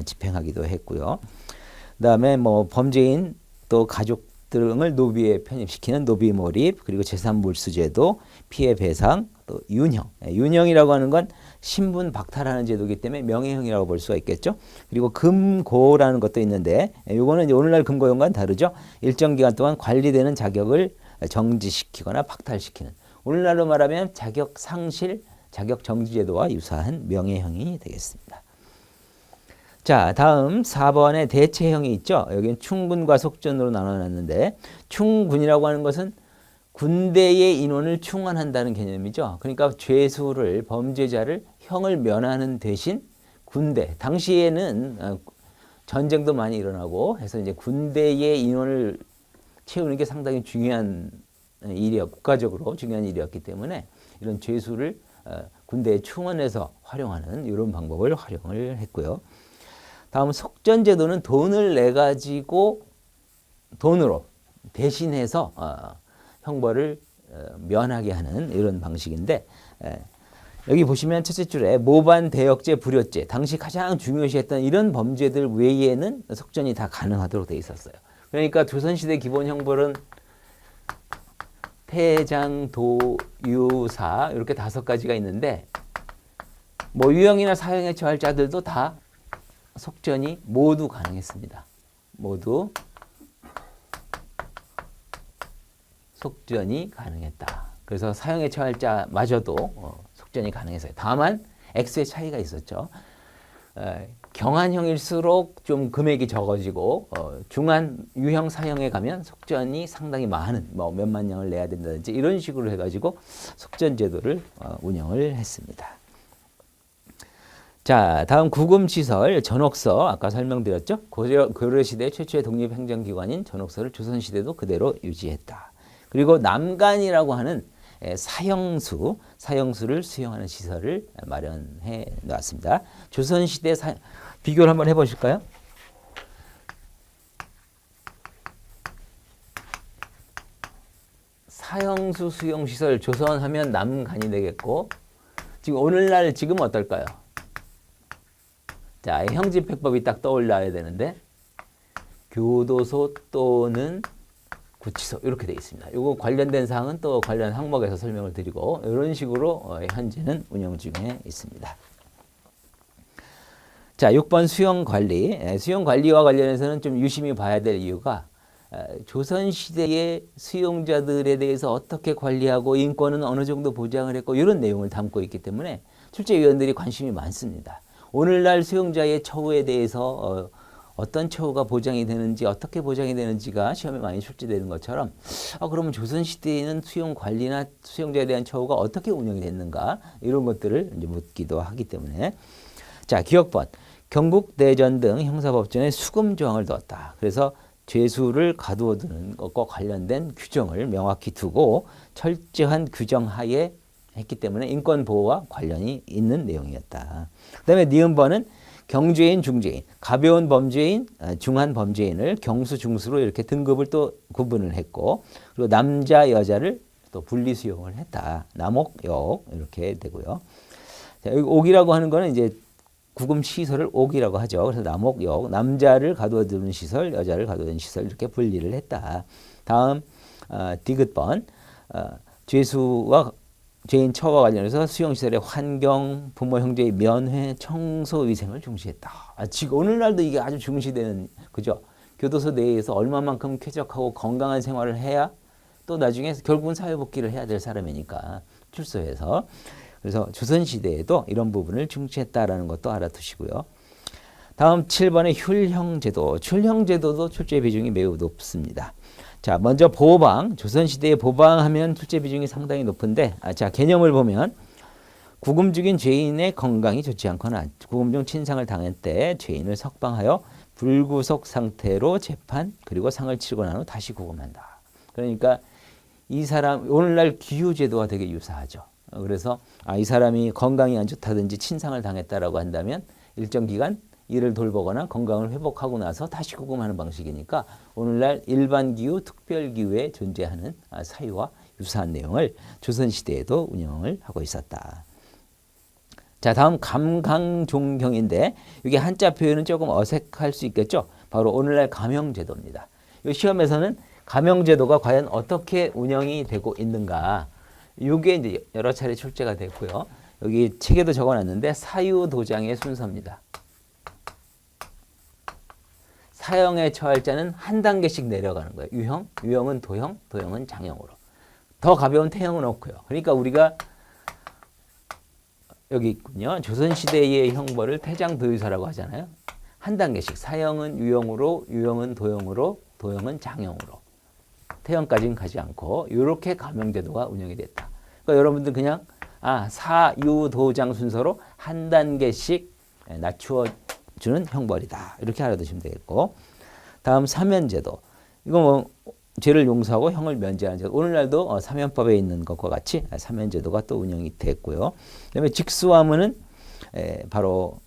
집행하기도 했고요. 그다음에 뭐 범죄인 또 가족 등을 노비에 편입시키는 노비 몰입, 그리고 재산몰수제도, 피해 배상, 또 윤형. 윤형이라고 하는 건 신분 박탈하는 제도이기 때문에 명예형이라고 볼 수가 있겠죠. 그리고 금고라는 것도 있는데 이거는 오늘날 금고형과는 다르죠. 일정 기간 동안 관리되는 자격을 정지시키거나 박탈시키는, 오늘날로 말하면 자격 상실, 자격 정지 제도와 유사한 명예형이 되겠습니다. 자, 다음 4번에 대체형이 있죠. 여기는 충군과 속전으로 나눠놨는데, 충군이라고 하는 것은 군대의 인원을 충원한다는 개념이죠. 그러니까 죄수를, 범죄자를 형을 면하는 대신 군대, 당시에는 전쟁도 많이 일어나고 해서 이제 군대의 인원을 채우는 게 상당히 중요한 국가적으로 중요한 일이었기 때문에 이런 죄수를 군대에 충원해서 활용하는 이런 방법을 활용을 했고요. 다음 속전제도는 돈을 내 가지고 돈으로 대신해서 형벌을 면하게 하는 이런 방식인데, 여기 보시면 첫째 줄에 모반, 대역죄, 불효죄, 당시 가장 중요시했던 이런 범죄들 외에는 속전이 다 가능하도록 되어 있었어요. 그러니까 조선시대 기본 형벌은 폐장, 도, 유, 사 이렇게 5가지가 있는데, 뭐 유형이나 사형에 처할 자들도 다 속전이 모두 가능했습니다. 모두 속전이 가능했다. 그래서 사형에 처할 자마저도 속전이 가능했어요. 다만 액수의 차이가 있었죠. 경한형일수록 좀 금액이 적어지고 중한, 유형, 사형에 가면 속전이 상당히 많은, 뭐 몇만 냥을 내야 된다든지 이런 식으로 해가지고 속전 제도를 운영을 했습니다. 자, 다음 구금시설, 전옥서, 아까 설명드렸죠. 고려시대 최초의 독립행정기관인 전옥서를 조선시대도 그대로 유지했다. 그리고 남간이라고 하는 사형수를 수용하는 시설을 마련해 놓았습니다. 조선시대 비교를 한번 해보실까요? 사형수 수용시설 조선하면 남간이 되겠고, 지금 오늘날 지금 어떨까요? 자, 형집행법이 딱 떠올라야 되는데 교도소 또는 구치소 이렇게 되어 있습니다. 이거 관련된 사항은 또 관련 항목에서 설명을 드리고, 이런 식으로 현재는 운영 중에 있습니다. 자, 6번 수용관리. 수용관리와 관련해서는 좀 유심히 봐야 될 이유가 조선시대의 수용자들에 대해서 어떻게 관리하고 인권은 어느 정도 보장을 했고 이런 내용을 담고 있기 때문에 출제위원들이 관심이 많습니다. 오늘날 수용자의 처우에 대해서 어떤 처우가 보장이 되는지, 어떻게 보장이 되는지가 시험에 많이 출제되는 것처럼, 그러면 조선시대에는 수용 관리나 수용자에 대한 처우가 어떻게 운영이 됐는가, 이런 것들을 이제 묻기도 하기 때문에. 자, 기억번. 경국대전 등 형사법전에 수금 조항을 넣었다. 그래서 죄수를 가두어 두는 것과 관련된 규정을 명확히 두고 철저한 규정 하에 했기 때문에 인권 보호와 관련이 있는 내용이었다. 그다음에 니은번은 경죄인, 중죄인, 가벼운 범죄인, 중한 범죄인을 경수, 중수로 이렇게 등급을 또 구분을 했고, 그리고 남자, 여자를 또 분리 수용을 했다. 남옥, 여옥 이렇게 되고요. 자, 여기 옥이라고 하는 거는 이제 구금 시설을 옥이라고 하죠. 그래서 남옥, 여옥, 남자를 가두어두는 시설, 여자를 가두어두는 시설 이렇게 분리를 했다. 다음 디귿번, 죄수와 죄인 처와 관련해서 수용시설의 환경, 부모 형제의 면회, 청소, 위생을 중시했다. 지금 오늘날도 이게 아주 중시되는, 그죠? 교도소 내에서 얼마만큼 쾌적하고 건강한 생활을 해야 또 나중에 결국은 사회복귀를 해야 될 사람이니까 출소해서. 그래서 조선시대에도 이런 부분을 중시했다라는 것도 알아두시고요. 다음 7번의 휼형제도. 휼형제도도 출제 비중이 매우 높습니다. 자, 먼저 보방. 조선시대에 보방하면 출제 비중이 상당히 높은데, 자, 개념을 보면 구금 중인 죄인의 건강이 좋지 않거나 구금 중 친상을 당한 때 죄인을 석방하여 불구속 상태로 재판 그리고 상을 치르고 난 후 다시 구금한다. 그러니까 이 사람, 오늘날 기후제도와 되게 유사하죠. 그래서 이 사람이 건강이 안 좋다든지 친상을 당했다라고 한다면 일정 기간 이를 돌보거나 건강을 회복하고 나서 다시 구금하는 방식이니까 오늘날 일반기후, 특별기후에 존재하는 사유와 유사한 내용을 조선시대에도 운영을 하고 있었다. 자, 다음 감강종경인데 이게 한자 표현은 조금 어색할 수 있겠죠. 바로 오늘날 감형제도입니다. 이 시험에서는 감형제도가 과연 어떻게 운영이 되고 있는가, 이게 이제 여러 차례 출제가 됐고요. 여기 책에도 적어놨는데 사유도장의 순서입니다. 사형에 처할 자는 한 단계씩 내려가는 거예요. 유형, 유형은 도형, 도형은 장형으로. 더 가벼운 태형은 없고요. 그러니까 우리가 여기 있군요. 조선시대의 형벌을 태장도유사라고 하잖아요. 한 단계씩. 사형은 유형으로, 유형은 도형으로, 도형은 장형으로. 태형까지는 가지 않고 이렇게 감형제도가 운영이 됐다. 그러니까 여러분들 그냥 사유도장 순서로 한 단계씩 낮추어 주는 형벌이다. 이렇게 알아두시면 되겠고, 다음 사면제도. 이거 뭐 죄를 용서하고 형을 면제하는 제도. 오늘날도 사면법에 있는 것과 같이 사면제도가 또 운영이 됐고요. 그다음에 직수화문은 바로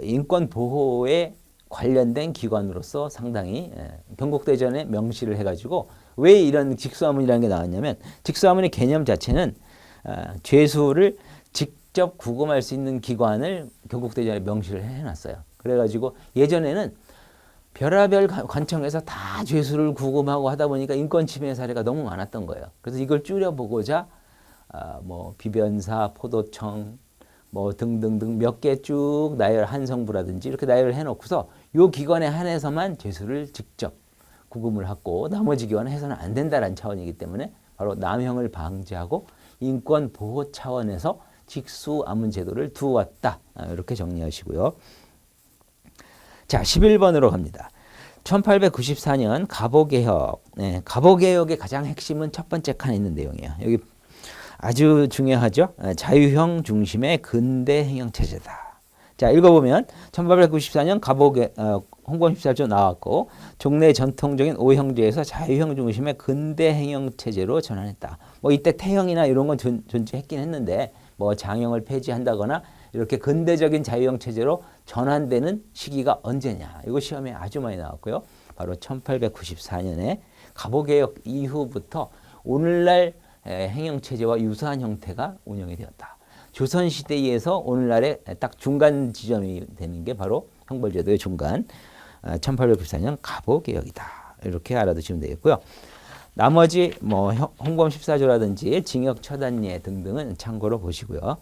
인권 보호에 관련된 기관으로서 상당히 경국대전에 명시를 해가지고, 왜 이런 직수화문이라는 게 나왔냐면, 직수화문의 개념 자체는 죄수를 직접 구금할 수 있는 기관을 경국대전에 명시를 해놨어요. 그래가지고 예전에는 별하별 관청에서 다 죄수를 구금하고 하다 보니까 인권 침해 사례가 너무 많았던 거예요. 그래서 이걸 줄여보고자 뭐 비변사, 포도청 뭐 등등등 몇 개 쭉 나열, 한성부라든지 이렇게 나열을 해놓고서 이 기관에 한해서만 죄수를 직접 구금을 하고 나머지 기관은 해서는 안 된다는 차원이기 때문에 바로 남형을 방지하고 인권 보호 차원에서 직수아문 제도를 두었다. 이렇게 정리하시고요. 자, 11번으로 갑니다. 1894년 갑오개혁. 갑오개혁의 가장 핵심은 첫 번째 칸에 있는 내용이에요. 여기 아주 중요하죠. 자유형 중심의 근대 행정체제다. 자, 읽어보면 1894년 홍범 14조 나왔고, 종래 전통적인 오형제에서 자유형 중심의 근대 행정체제로 전환했다. 뭐 이때 태형이나 이런 건 존재했긴 했는데 뭐 장형을 폐지한다거나 이렇게 근대적인 자유형 체제로 전환되는 시기가 언제냐. 이거 시험에 아주 많이 나왔고요. 바로 1894년에 갑오개혁 이후부터 오늘날 행정체제와 유사한 형태가 운영이 되었다. 조선시대에서 오늘날의 딱 중간 지점이 되는 게 바로 형벌제도의 중간, 1894년 갑오개혁이다. 이렇게 알아두시면 되겠고요. 나머지 뭐 홍범 14조라든지 징역 처단례 등등은 참고로 보시고요.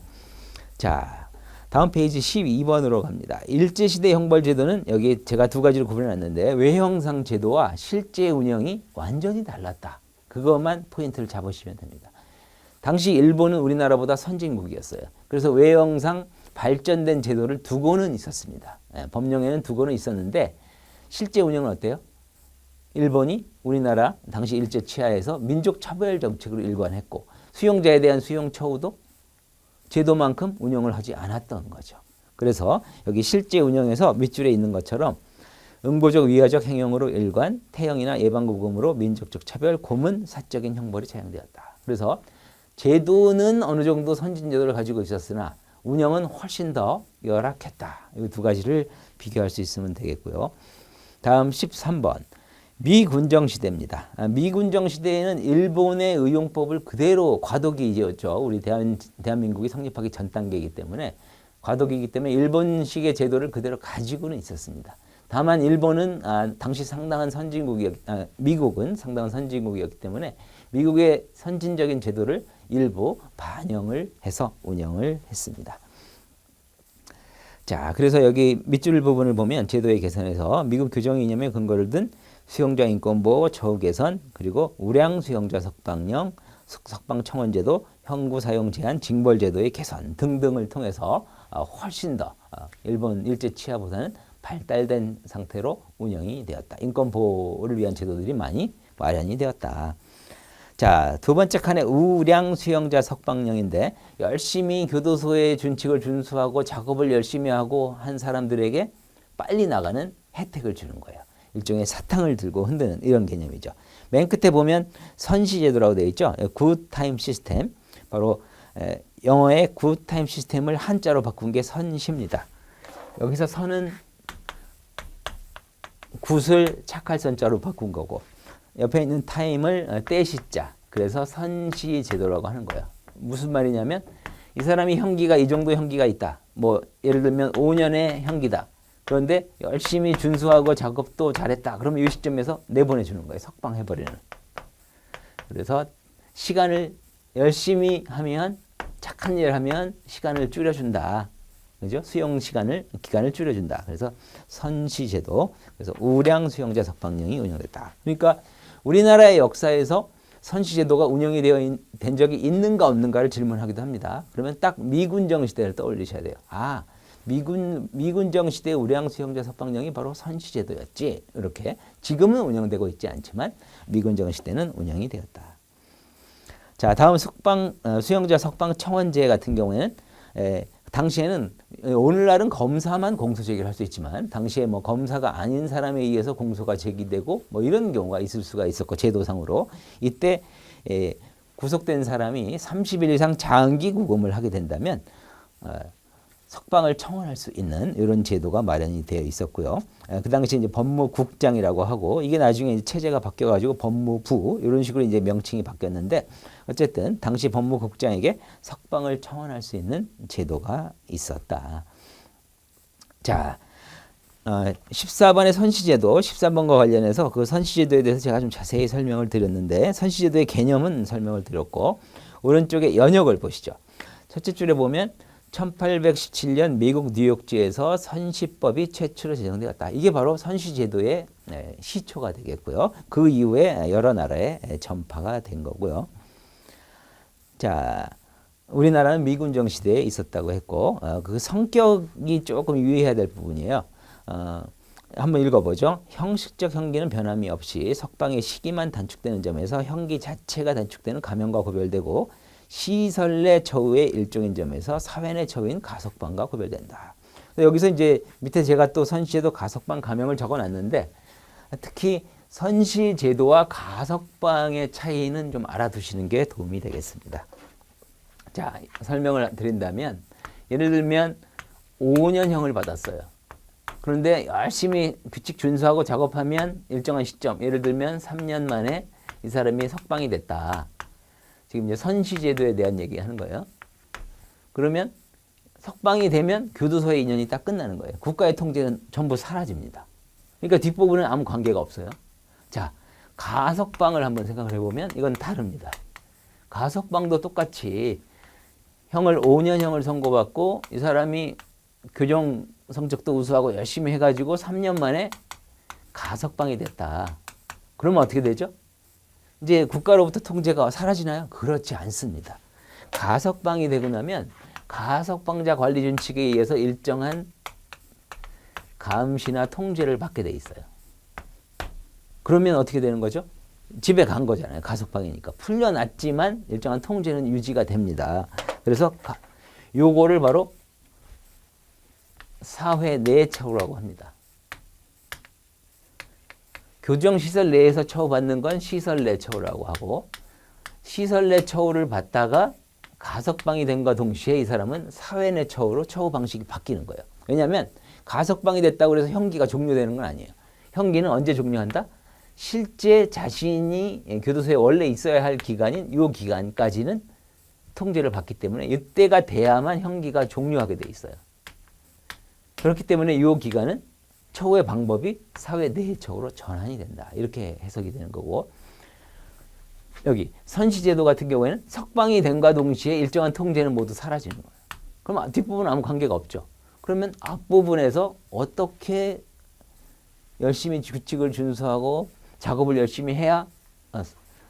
자, 다음 페이지 12번으로 갑니다. 일제시대 형벌제도는 여기 제가 두 가지를 구분해놨는데, 외형상 제도와 실제 운영이 완전히 달랐다. 그것만 포인트를 잡으시면 됩니다. 당시 일본은 우리나라보다 선진국이었어요. 그래서 외형상 발전된 제도를 두고는 있었습니다. 법령에는 두고는 있었는데 실제 운영은 어때요? 일본이 우리나라 당시 일제 치하에서 민족 차별 정책으로 일관했고, 수용자에 대한 수용 처우도 제도만큼 운영을 하지 않았던 거죠. 그래서 여기 실제 운영에서 밑줄에 있는 것처럼 응보적 위화적 행형으로 일관, 태형이나 예방구금으로 민족적 차별, 고문, 사적인 형벌이 사용되었다. 그래서 제도는 어느 정도 선진제도를 가지고 있었으나 운영은 훨씬 더 열악했다. 이 두 가지를 비교할 수 있으면 되겠고요. 다음 13번. 미군정 시대입니다. 미군정 시대에는 일본의 의용법을 그대로, 과도기였죠. 우리 대한민국이 성립하기 전 단계이기 때문에, 과도기이기 때문에 일본식의 제도를 그대로 가지고는 있었습니다. 다만 일본은 당시 상당한 미국은 상당한 선진국이었기 때문에 미국의 선진적인 제도를 일부 반영을 해서 운영을 했습니다. 자, 그래서 여기 밑줄 부분을 보면 제도의 개선에서 미국 규정 이념에 근거를 둔 수용자 인권보호, 처우 개선, 그리고 우량 수용자 석방령, 석방청원제도, 형구 사용 제한, 징벌제도의 개선 등등을 통해서 훨씬 더 일본 일제 치하보다는 발달된 상태로 운영이 되었다. 인권보호를 위한 제도들이 많이 마련이 되었다. 자, 두 번째 칸에 우량 수용자 석방령인데, 열심히 교도소의 준칙을 준수하고 작업을 열심히 하고 한 사람들에게 빨리 나가는 혜택을 주는 거예요. 일종의 사탕을 들고 흔드는 이런 개념이죠. 맨 끝에 보면 선시제도라고 되어 있죠. 굿타임 시스템. 바로 영어의 굿타임 시스템을 한자로 바꾼 게 선시입니다. 여기서 선은 굿을 착할 선자로 바꾼 거고, 옆에 있는 타임을 떼시자. 그래서 선시제도라고 하는 거예요. 무슨 말이냐면 이 사람이 형기가 이 정도 형기가 있다. 뭐 예를 들면 5년의 형기다. 그런데 열심히 준수하고 작업도 잘했다. 그러면 이 시점에서 내보내주는 거예요. 석방해버리는. 그래서 시간을 열심히 하면, 착한 일을 하면 시간을 줄여준다. 그죠? 수용 시간을, 기간을 줄여준다. 그래서 선시제도, 그래서 우량 수용자 석방령이 운영됐다. 그러니까 우리나라의 역사에서 선시제도가 운영이 된 적이 있는가 없는가를 질문하기도 합니다. 그러면 딱 미군정 시대를 떠올리셔야 돼요. 아, 미군정 시대의 우량 수용자 석방령이 바로 선시제도였지. 이렇게 지금은 운영되고 있지 않지만 미군정 시대는 운영이 되었다. 자, 다음 수용자 석방 청원제 같은 경우에는 당시에는 오늘날은 검사만 공소 제기를 할 수 있지만 당시에 뭐 검사가 아닌 사람에 의해서 공소가 제기되고 뭐 이런 경우가 있을 수가 있었고 제도상으로 이때 구속된 사람이 30일 이상 장기 구금을 하게 된다면 석방을 청원할 수 있는 이런 제도가 마련이 되어 있었고요. 그 당시 이제 법무국장이라고 하고 이게 나중에 체제가 바뀌어가지고 법무부 이런 식으로 이제 명칭이 바뀌었는데 어쨌든 당시 법무국장에게 석방을 청원할 수 있는 제도가 있었다. 자, 14번의 선시제도 13번과 관련해서 그 선시제도에 대해서 제가 좀 자세히 설명을 드렸는데 선시제도의 개념은 설명을 드렸고 오른쪽에 연역을 보시죠. 첫째 줄에 보면 1817년 미국 뉴욕주에서 선시법이 최초로 제정되었다. 이게 바로 선시제도의 시초가 되겠고요. 그 이후에 여러 나라에 전파가 된 거고요. 자, 우리나라는 미군정 시대에 있었다고 했고 그 성격이 조금 유의해야 될 부분이에요. 한번 읽어보죠. 형식적 형기는 변함이 없이 석방의 시기만 단축되는 점에서 형기 자체가 단축되는 감형과 구별되고 시설 내 처우의 일종인 점에서 사회 내 처우인 가석방과 구별된다. 여기서 이제 밑에 제가 또 선시제도 가석방 감형을 적어놨는데 특히 선시제도와 가석방의 차이는 좀 알아두시는 게 도움이 되겠습니다. 자, 설명을 드린다면 예를 들면 5년형을 받았어요. 그런데 열심히 규칙 준수하고 작업하면 일정한 시점, 예를 들면 3년 만에 이 사람이 석방이 됐다. 지금 이제 선시제도에 대한 얘기하는 거예요. 그러면 석방이 되면 교도소의 인연이 딱 끝나는 거예요. 국가의 통제는 전부 사라집니다. 그러니까 뒷부분은 아무 관계가 없어요. 자, 가석방을 한번 생각을 해보면 이건 다릅니다. 가석방도 똑같이 형을 5년형을 선고받고 이 사람이 교정 성적도 우수하고 열심히 해가지고 3년 만에 가석방이 됐다. 그러면 어떻게 되죠? 이제 국가로부터 통제가 사라지나요? 그렇지 않습니다. 가석방이 되고 나면 가석방자 관리 준칙에 의해서 일정한 감시나 통제를 받게 돼 있어요. 그러면 어떻게 되는 거죠? 집에 간 거잖아요. 가석방이니까. 풀려났지만 일정한 통제는 유지가 됩니다. 그래서 요거를 바로 사회 내 처우라고 합니다. 교정시설 내에서 처우받는 건 시설 내 처우라고 하고 시설 내 처우를 받다가 가석방이 된과 동시에 이 사람은 사회 내 처우로 처우 방식이 바뀌는 거예요. 왜냐하면 가석방이 됐다고 해서 형기가 종료되는 건 아니에요. 형기는 언제 종료한다? 실제 자신이 교도소에 원래 있어야 할 기간인 이 기간까지는 통제를 받기 때문에 이때가 돼야만 형기가 종료하게 돼 있어요. 그렇기 때문에 이 기간은 처우의 방법이 사회 내 처우로 전환이 된다. 이렇게 해석이 되는 거고 여기 선시제도 같은 경우에는 석방이 된과 동시에 일정한 통제는 모두 사라지는 거예요. 그럼 뒷부분은 아무 관계가 없죠. 그러면 앞부분에서 어떻게 열심히 규칙을 준수하고 작업을 열심히 해야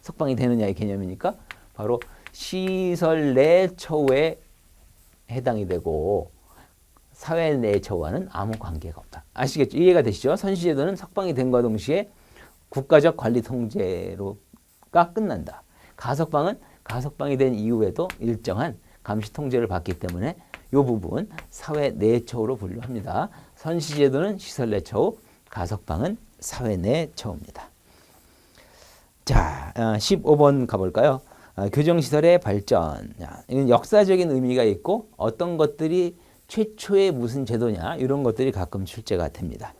석방이 되느냐의 개념이니까 바로 시설 내 처우에 해당이 되고 사회 내 처우와는 아무 관계가 없다. 아시겠죠? 이해가 되시죠? 선시제도는 석방이 된과 동시에 국가적 관리 통제로가 끝난다. 가석방은 가석방이 된 이후에도 일정한 감시 통제를 받기 때문에 이 부분 사회 내 처우로 분류합니다. 선시제도는 시설 내 처우, 가석방은 사회 내 처우입니다. 자, 15번 가볼까요? 교정시설의 발전. 이건 역사적인 의미가 있고 어떤 것들이 최초의 무슨 제도냐 이런 것들이 가끔 출제가 됩니다.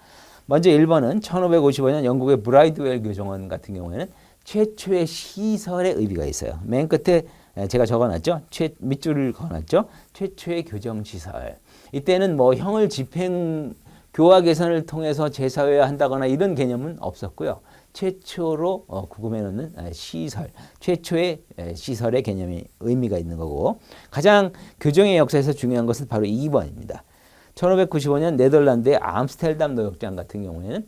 먼저 1번은 1555년 영국의 브라이드웰 교정원 같은 경우에는 최초의 시설의 의미가 있어요. 맨 끝에 제가 적어놨죠. 밑줄을 그어놨죠. 최초의 교정시설. 이때는 뭐 형을 집행 교화 개선을 통해서 재사회화한다거나 이런 개념은 없었고요. 최초로 구금해 놓는 시설, 최초의 시설의 개념이 의미가 있는 거고, 가장 교정의 역사에서 중요한 것은 바로 2번입니다. 1595년 네덜란드의 암스테르담 노역장 같은 경우에는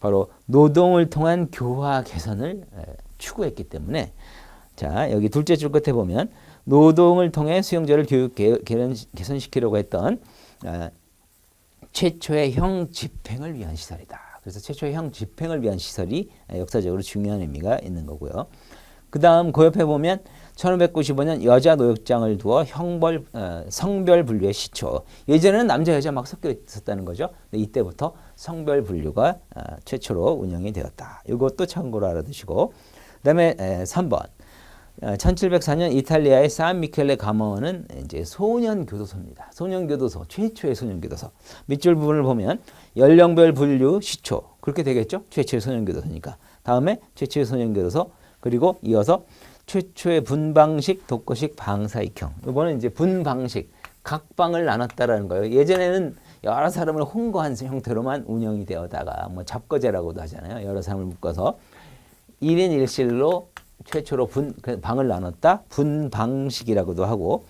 바로 노동을 통한 교화 개선을 추구했기 때문에, 자 여기 둘째 줄 끝에 보면 노동을 통해 수용자를 교육 개선시키려고 했던 최초의 형 집행을 위한 시설이다. 그래서 최초의 형 집행을 위한 시설이 역사적으로 중요한 의미가 있는 거고요. 그 다음 그 옆에 보면 1595년 여자 노역장을 두어 성별 분류의 시초. 예전에는 남자 여자 막 섞여 있었다는 거죠. 근데 이때부터 성별 분류가 최초로 운영이 되었다. 이것도 참고로 알아두시고, 그 다음에 3번 1704년 이탈리아의 산 미켈레 감화원은 이제 소년 교도소입니다. 소년 교도소, 최초의 소년 교도소. 밑줄 부분을 보면 연령별 분류 시초, 그렇게 되겠죠? 최초의 소년 교도소니까. 다음에 최초의 소년 교도소, 그리고 이어서 최초의 분방식, 독거식, 방사익형. 이번은 이제 분방식, 각 방을 나눴다라는 거예요. 예전에는 여러 사람을 혼거한 형태로만 운영이 되어다가 뭐 잡거제라고도 하잖아요. 여러 사람을 묶어서 1인 1실로 최초로 방을 나눴다. 분방식이라고도 하고,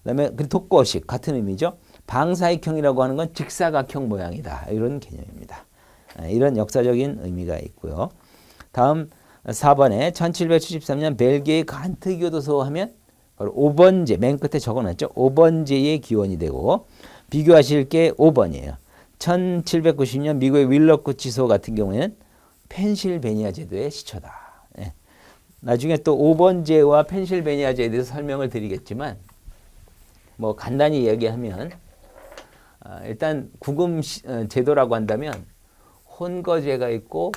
그다음에 독거식 같은 의미죠. 방사익형이라고 하는 건 직사각형 모양이다. 이런 개념입니다. 이런 역사적인 의미가 있고요. 다음 4번에 1773년 벨기에 간트 교도소 하면 바로 5번제, 맨 끝에 적어놨죠. 5번제의 기원이 되고, 비교하실 게 5번이에요. 1790년 미국의 윌러코치소 같은 경우에는 펜실베니아 제도의 시초다. 나중에 또 5번제와 펜실베니아제에 대해서 설명을 드리겠지만, 뭐 간단히 얘기하면 일단 구금 제도라고 한다면 혼거제가 있고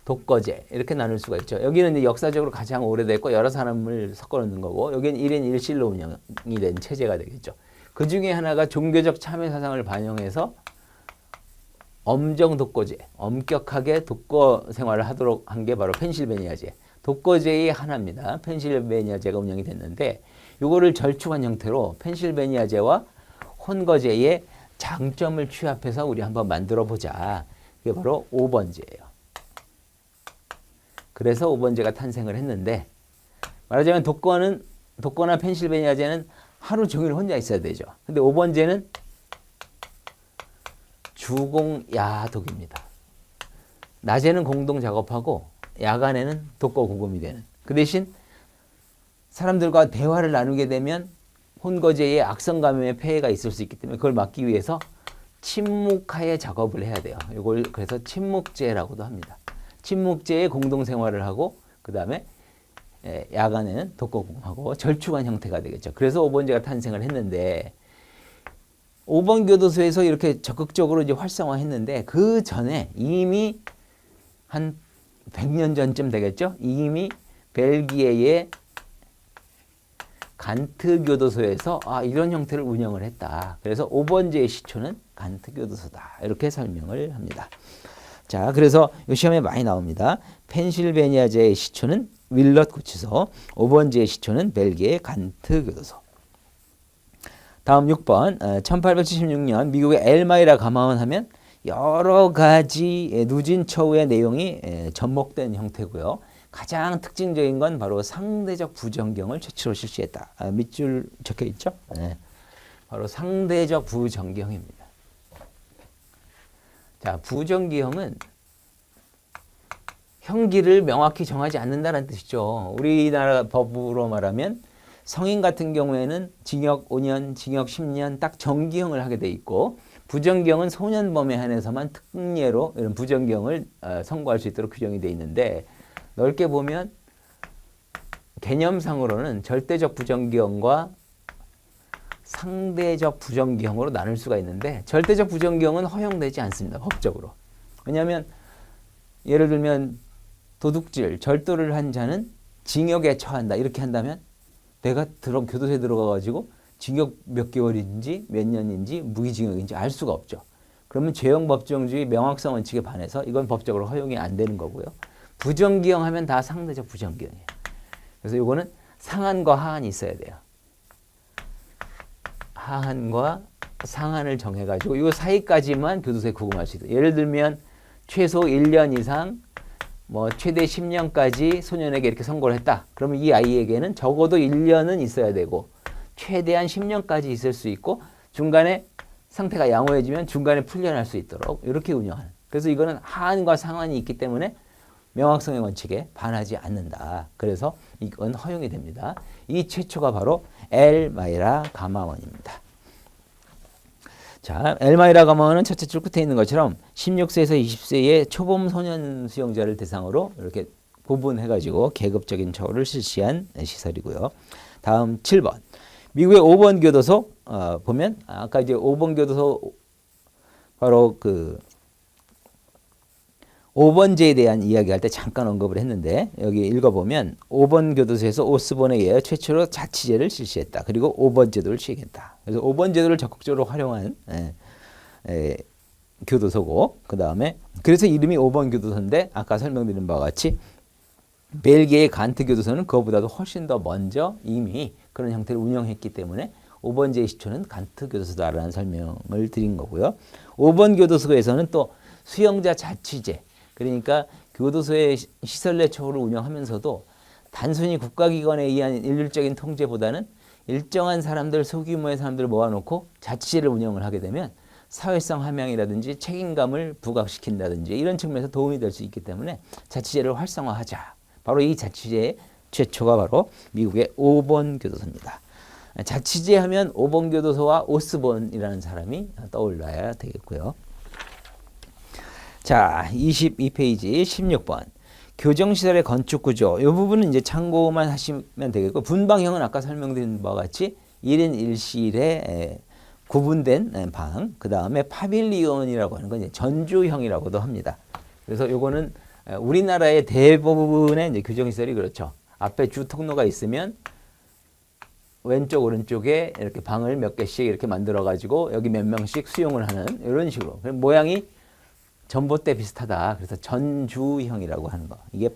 독거제 이렇게 나눌 수가 있죠. 여기는 이제 역사적으로 가장 오래됐고 여러 사람을 섞어 놓는 거고, 여기는 1인 1실로 운영이 된 체제가 되겠죠. 그 중에 하나가 종교적 참여 사상을 반영해서 엄정 독거제, 엄격하게 독거 생활을 하도록 한 게 바로 펜실베니아제. 독거제의 하나입니다. 펜실베니아제가 운영이 됐는데, 이거를 절충한 형태로 펜실베니아제와 혼거제의 장점을 취합해서 우리 한번 만들어 보자. 그게 바로 5번제예요. 그래서 5번제가 탄생을 했는데, 말하자면 독거나 펜실베니아제는 하루 종일 혼자 있어야 되죠. 근데 5번제는 주공야독입니다. 낮에는 공동 작업하고 야간에는 독거 구금이 되는. 그 대신 사람들과 대화를 나누게 되면 혼거제의 악성 감염의 폐해가 있을 수 있기 때문에 그걸 막기 위해서 침묵하에 작업을 해야 돼요. 이걸 그래서 침묵제라고도 합니다. 침묵제의 공동 생활을 하고, 그 다음에 야간에는 독거 구금하고 절충한 형태가 되겠죠. 그래서 5번제가 탄생을 했는데, 5번 교도소에서 이렇게 적극적으로 이제 활성화했는데, 그 전에 이미 한 100년 전쯤 되겠죠? 이미 벨기에의 간트 교도소에서 이런 형태를 운영을 했다. 그래서 5번제의 시초는 간트 교도소다. 이렇게 설명을 합니다. 자, 그래서 이 시험에 많이 나옵니다. 펜실베니아제의 시초는 윌럿 구치소, 5번제의 시초는 벨기에 간트 교도소. 다음 6번, 1876년 미국의 엘마이라 감화원 하면 여러 가지 누진 처우의 내용이 접목된 형태고요. 가장 특징적인 건 바로 상대적 부정경을 최초로 실시했다. 밑줄 적혀 있죠? 네. 바로 상대적 부정경입니다. 자, 부정기형은 형기를 명확히 정하지 않는다는 뜻이죠. 우리나라 법으로 말하면 성인 같은 경우에는 징역 5년, 징역 10년 딱 정기형을 하게 돼 있고, 부정기형은 소년범에 한해서만 특례로 이런 부정기형을 선고할 수 있도록 규정이 돼 있는데, 넓게 보면 개념상으로는 절대적 부정기형과 상대적 부정기형으로 나눌 수가 있는데, 절대적 부정기형은 허용되지 않습니다. 법적으로. 왜냐하면 예를 들면 도둑질, 절도를 한 자는 징역에 처한다. 이렇게 한다면 내가 교도소에 들어가가지고 징역 몇 개월인지 몇 년인지 무기징역인지 알 수가 없죠. 그러면 죄형법정주의 명확성 원칙에 반해서 이건 법적으로 허용이 안 되는 거고요. 부정기형 하면 다 상대적 부정기형이에요. 그래서 요거는 상한과 하한이 있어야 돼요. 하한과 상한을 정해가지고 이 사이까지만 교도소에 구금할 수 있어요. 예를 들면 최소 1년 이상 뭐 최대 10년까지 소년에게 이렇게 선고를 했다. 그러면 이 아이에게는 적어도 1년은 있어야 되고 최대한 10년까지 있을 수 있고 중간에 상태가 양호해지면 중간에 풀려날 수 있도록 이렇게 운영하는. 그래서 이거는 하한과 상한이 있기 때문에 명확성의 원칙에 반하지 않는다. 그래서 이건 허용이 됩니다. 이 최초가 바로 엘마이라 가마원입니다. 자, 엘마이라 가마원은 첫째 줄 끝에 있는 것처럼 16세에서 20세의 초범 소년 수용자를 대상으로 이렇게 구분해가지고 계급적인 처우를 실시한 시설이고요. 다음 7번. 미국의 5번 교도소 보면 아까 이제 5번 교도소 바로 그 5번제에 대한 이야기할 때 잠깐 언급을 했는데 여기 읽어보면 5번 교도소에서 오스본에 의해 최초로 자치제를 실시했다. 그리고 5번 제도를 시행했다. 그래서 5번 제도를 적극적으로 활용한 교도소고 그 다음에 그래서 이름이 5번 교도소인데 아까 설명드린 바와 같이 벨기에의 간트 교도소는 그거보다도 훨씬 더 먼저 이미 그런 형태를 운영했기 때문에 5번제의 시초는 간트 교도소다라는 설명을 드린 거고요. 5번 교도소에서는 또 수용자 자치제 그러니까 교도소의 시설 내 처우를 운영하면서도 단순히 국가기관에 의한 일률적인 통제보다는 일정한 사람들, 소규모의 사람들을 모아놓고 자치제를 운영을 하게 되면 사회성 함양이라든지 책임감을 부각시킨다든지 이런 측면에서 도움이 될 수 있기 때문에 자치제를 활성화하자. 바로 이 자치제의 최초가 바로 미국의 5번 교도소입니다. 자치제 하면 5번 교도소와 오스본이라는 사람이 떠올라야 되겠고요. 자, 22페이지 16번. 교정시설의 건축구조. 이 부분은 이제 참고만 하시면 되겠고, 분방형은 아까 설명드린 바와 같이 1인 1실에 구분된 방, 그 다음에 파빌리온이라고 하는 건 이제 전주형이라고도 합니다. 그래서 요거는 우리나라의 대부분의 이제 교정시설이 그렇죠. 앞에 주 통로가 있으면 왼쪽, 오른쪽에 이렇게 방을 몇 개씩 이렇게 만들어가지고 여기 몇 명씩 수용을 하는 이런 식으로. 모양이 전봇대 비슷하다. 그래서 전주형이라고 하는 거. 이게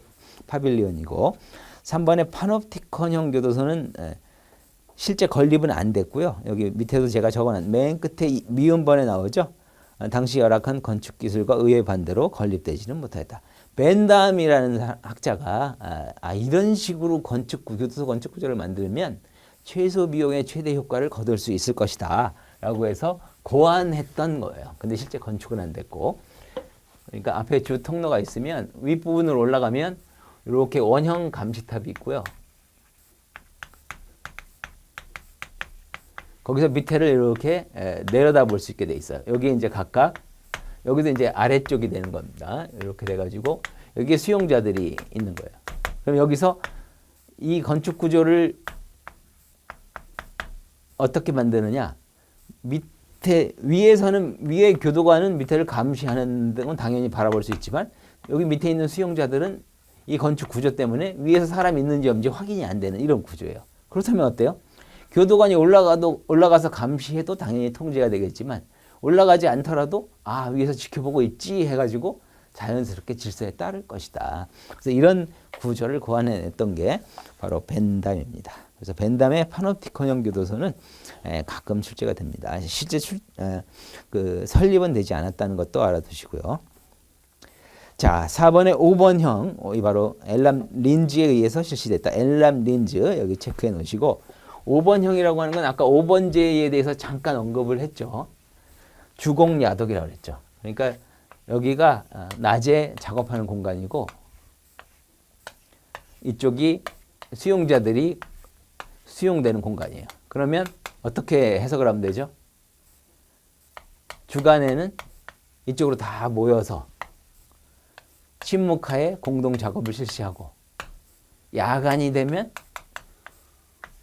파빌리온이고 3번의 파놉티콘형 교도소는 실제 건립은 안 됐고요. 여기 밑에도 제가 적어놓은 맨 끝에 미음번에 나오죠. 당시 열악한 건축 기술과 의회 반대로 건립되지는 못했다. 벤담이라는 학자가 이런 식으로 교도소 건축 구조를 만들면 최소 비용의 최대 효과를 거둘 수 있을 것이다 라고 해서 고안했던 거예요. 근데 실제 건축은 안 됐고 그러니까 앞에 주 통로가 있으면 윗부분으로 올라가면 이렇게 원형 감시탑이 있고요. 거기서 밑에를 이렇게 내려다 볼 수 있게 돼 있어요. 여기 이제 각각 여기도 이제 아래쪽이 되는 겁니다. 이렇게 돼가지고 여기에 수용자들이 있는 거예요. 그럼 여기서 이 건축 구조를 어떻게 만드느냐? 위에서는 위에 교도관은 밑에를 감시하는 건 당연히 바라볼 수 있지만 여기 밑에 있는 수용자들은 이 건축 구조 때문에 위에서 사람이 있는지 없는지 확인이 안 되는 이런 구조예요. 그렇다면 어때요? 교도관이 올라가서 감시해도 당연히 통제가 되겠지만 올라가지 않더라도 위에서 지켜보고 있지 해가지고 자연스럽게 질서에 따를 것이다. 그래서 이런 구조를 고안해냈던 게 바로 벤담입니다. 그래서 벤담의 파놉티콘형 교도소는 가끔 출제가 됩니다. 실제 설립은 되지 않았다는 것도 알아두시고요. 자, 4번의 5번형, 이 바로 엘람 린즈에 의해서 실시됐다. 엘람 린즈 여기 체크해 놓으시고 5번형이라고 하는 건 아까 5번제에 대해서 잠깐 언급을 했죠. 주공야독이라고 그랬죠. 그러니까 여기가 낮에 작업하는 공간이고 이쪽이 수용자들이 수용되는 공간이에요. 그러면 어떻게 해석을 하면 되죠? 주간에는 이쪽으로 다 모여서 침묵하에 공동 작업을 실시하고 야간이 되면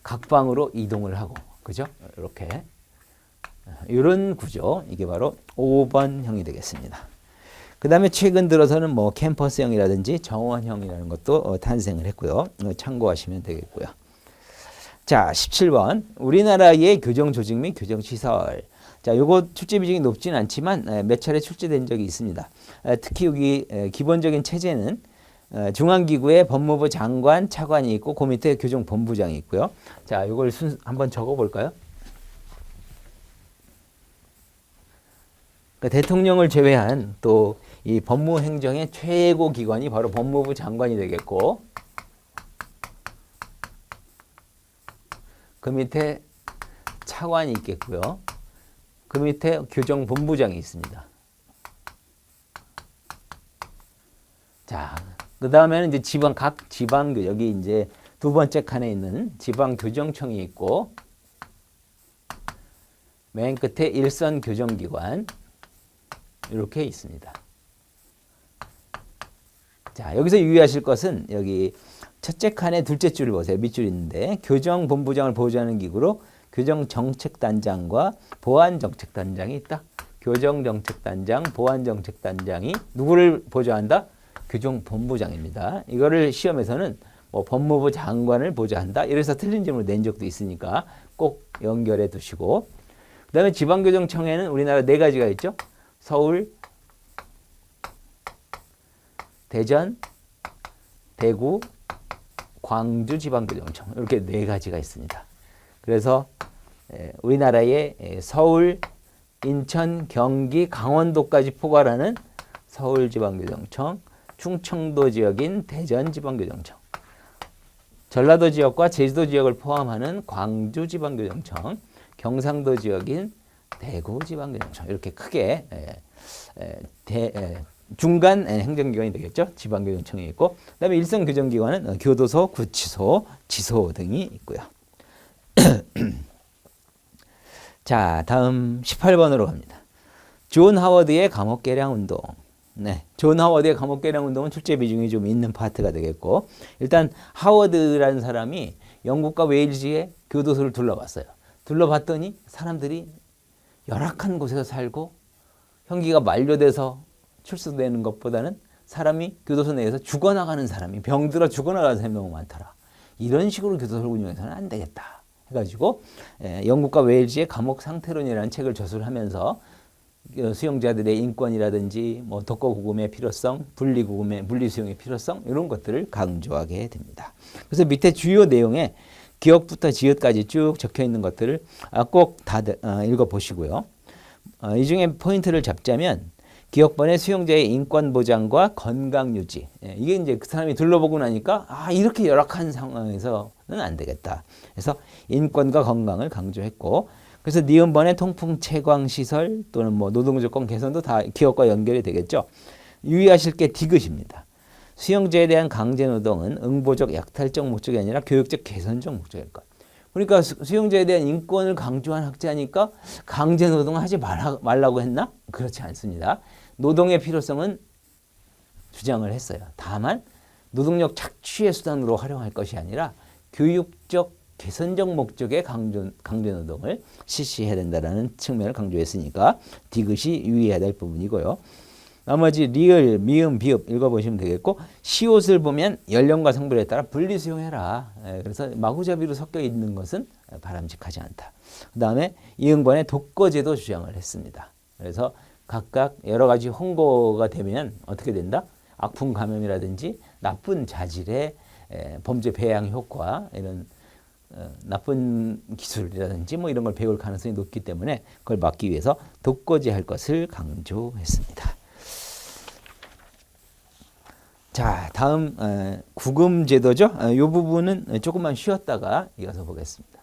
각 방으로 이동을 하고 그죠? 이렇게 이런 구조 이게 바로 5번형이 되겠습니다. 그 다음에 최근 들어서는 뭐 캠퍼스형이라든지 정원형이라는 것도 탄생을 했고요. 참고하시면 되겠고요. 자, 17번 우리나라의 교정조직 및 교정시설. 자, 요거 출제 비중이 높지는 않지만 몇 차례 출제된 적이 있습니다. 특히 여기 기본적인 체제는 중앙기구에 법무부 장관, 차관이 있고 그 밑에 교정본부장이 있고요. 자, 이걸 한번 적어볼까요? 그러니까 대통령을 제외한 또 이 법무행정의 최고 기관이 바로 법무부 장관이 되겠고, 그 밑에 차관이 있겠고요. 그 밑에 교정본부장이 있습니다. 자, 그 다음에는 이제 각 지방, 여기 이제 두 번째 칸에 있는 지방교정청이 있고, 맨 끝에 일선교정기관, 이렇게 있습니다. 자, 여기서 유의하실 것은 여기 첫째 칸의 둘째 줄을 보세요. 밑줄이 있는데, 교정본부장을 보좌하는 기구로 교정정책단장과 보안정책단장이 있다. 교정정책단장, 보안정책단장이 누구를 보좌한다? 교정본부장입니다. 이거를 시험에서는 뭐 법무부 장관을 보좌한다. 이래서 틀린 질문을 낸 적도 있으니까 꼭 연결해 두시고, 그 다음에 지방교정청에는 우리나라 4가지가 있죠. 서울, 대전, 대구, 광주 지방교정청, 이렇게 4가지가 있습니다. 그래서 우리나라의 서울, 인천, 경기, 강원도까지 포괄하는 서울지방교정청, 충청도 지역인 대전지방교정청, 전라도 지역과 제주도 지역을 포함하는 광주지방교정청, 경상도 지역인 대구지방교정청, 이렇게 크게 중간 행정기관이 되겠죠. 지방교정청이 있고, 그 다음에 일선교정기관은 교도소, 구치소, 지소 등이 있고요. 자, 다음 18번으로 갑니다. 존 하워드의 감옥 개량 운동. 네, 존 하워드의 감옥 개량 운동은 출제 비중이 좀 있는 파트가 되겠고, 일단 하워드라는 사람이 영국과 웨일즈의 교도소를 둘러봤어요. 둘러봤더니 사람들이 열악한 곳에서 살고 형기가 만료돼서 출소되는 것보다는 사람이 교도소 내에서 죽어나가는 사람이, 병들어 죽어나가는 사람이 너무 많더라. 이런 식으로 교도소를 운영해서는 안 되겠다 해가지고 영국과 웨일즈의 감옥 상태론이라는 책을 저술을 하면서 수용자들의 인권이라든지 뭐 독거구금의 필요성, 분리수용의 필요성, 이런 것들을 강조하게 됩니다. 그래서 밑에 주요 내용에 기억부터 지읒까지 쭉 적혀 있는 것들을 꼭 다 읽어보시고요. 이 중에 포인트를 잡자면 기억번의 수용자의 인권 보장과 건강 유지. 이게 이제 그 사람이 둘러보고 나니까 이렇게 열악한 상황에서는 안 되겠다. 그래서 인권과 건강을 강조했고, 그래서 니은번의 통풍 채광 시설 또는 뭐 노동 조건 개선도 다 기억과 연결이 되겠죠. 유의하실 게 디귿입니다. 수용자에 대한 강제 노동은 응보적 약탈적 목적이 아니라 교육적 개선적 목적일 것. 그러니까 수용자에 대한 인권을 강조한 학자니까 강제 노동을 하지 말라고 했나? 그렇지 않습니다. 노동의 필요성은 주장을 했어요. 다만 노동력 착취의 수단으로 활용할 것이 아니라 교육적 개선적 목적의 강제 노동을 실시해야 된다는 측면을 강조했으니까 디귿이 유의해야 될 부분이고요. 나머지 리을, 미음, 비읍 읽어보시면 되겠고, 시옷을 보면 연령과 성별에 따라 분리수용해라. 그래서 마구잡이로 섞여 있는 것은 바람직하지 않다. 그 다음에 이응번의 독거제도 주장을 했습니다. 그래서 각각 여러 가지 홍보가 되면 어떻게 된다? 악풍 감염이라든지 나쁜 자질의 범죄 배양 효과, 이런 나쁜 기술이라든지 뭐 이런 걸 배울 가능성이 높기 때문에 그걸 막기 위해서 독거제할 것을 강조했습니다. 자, 다음 구금제도죠. 이 부분은 조금만 쉬었다가 이어서 보겠습니다.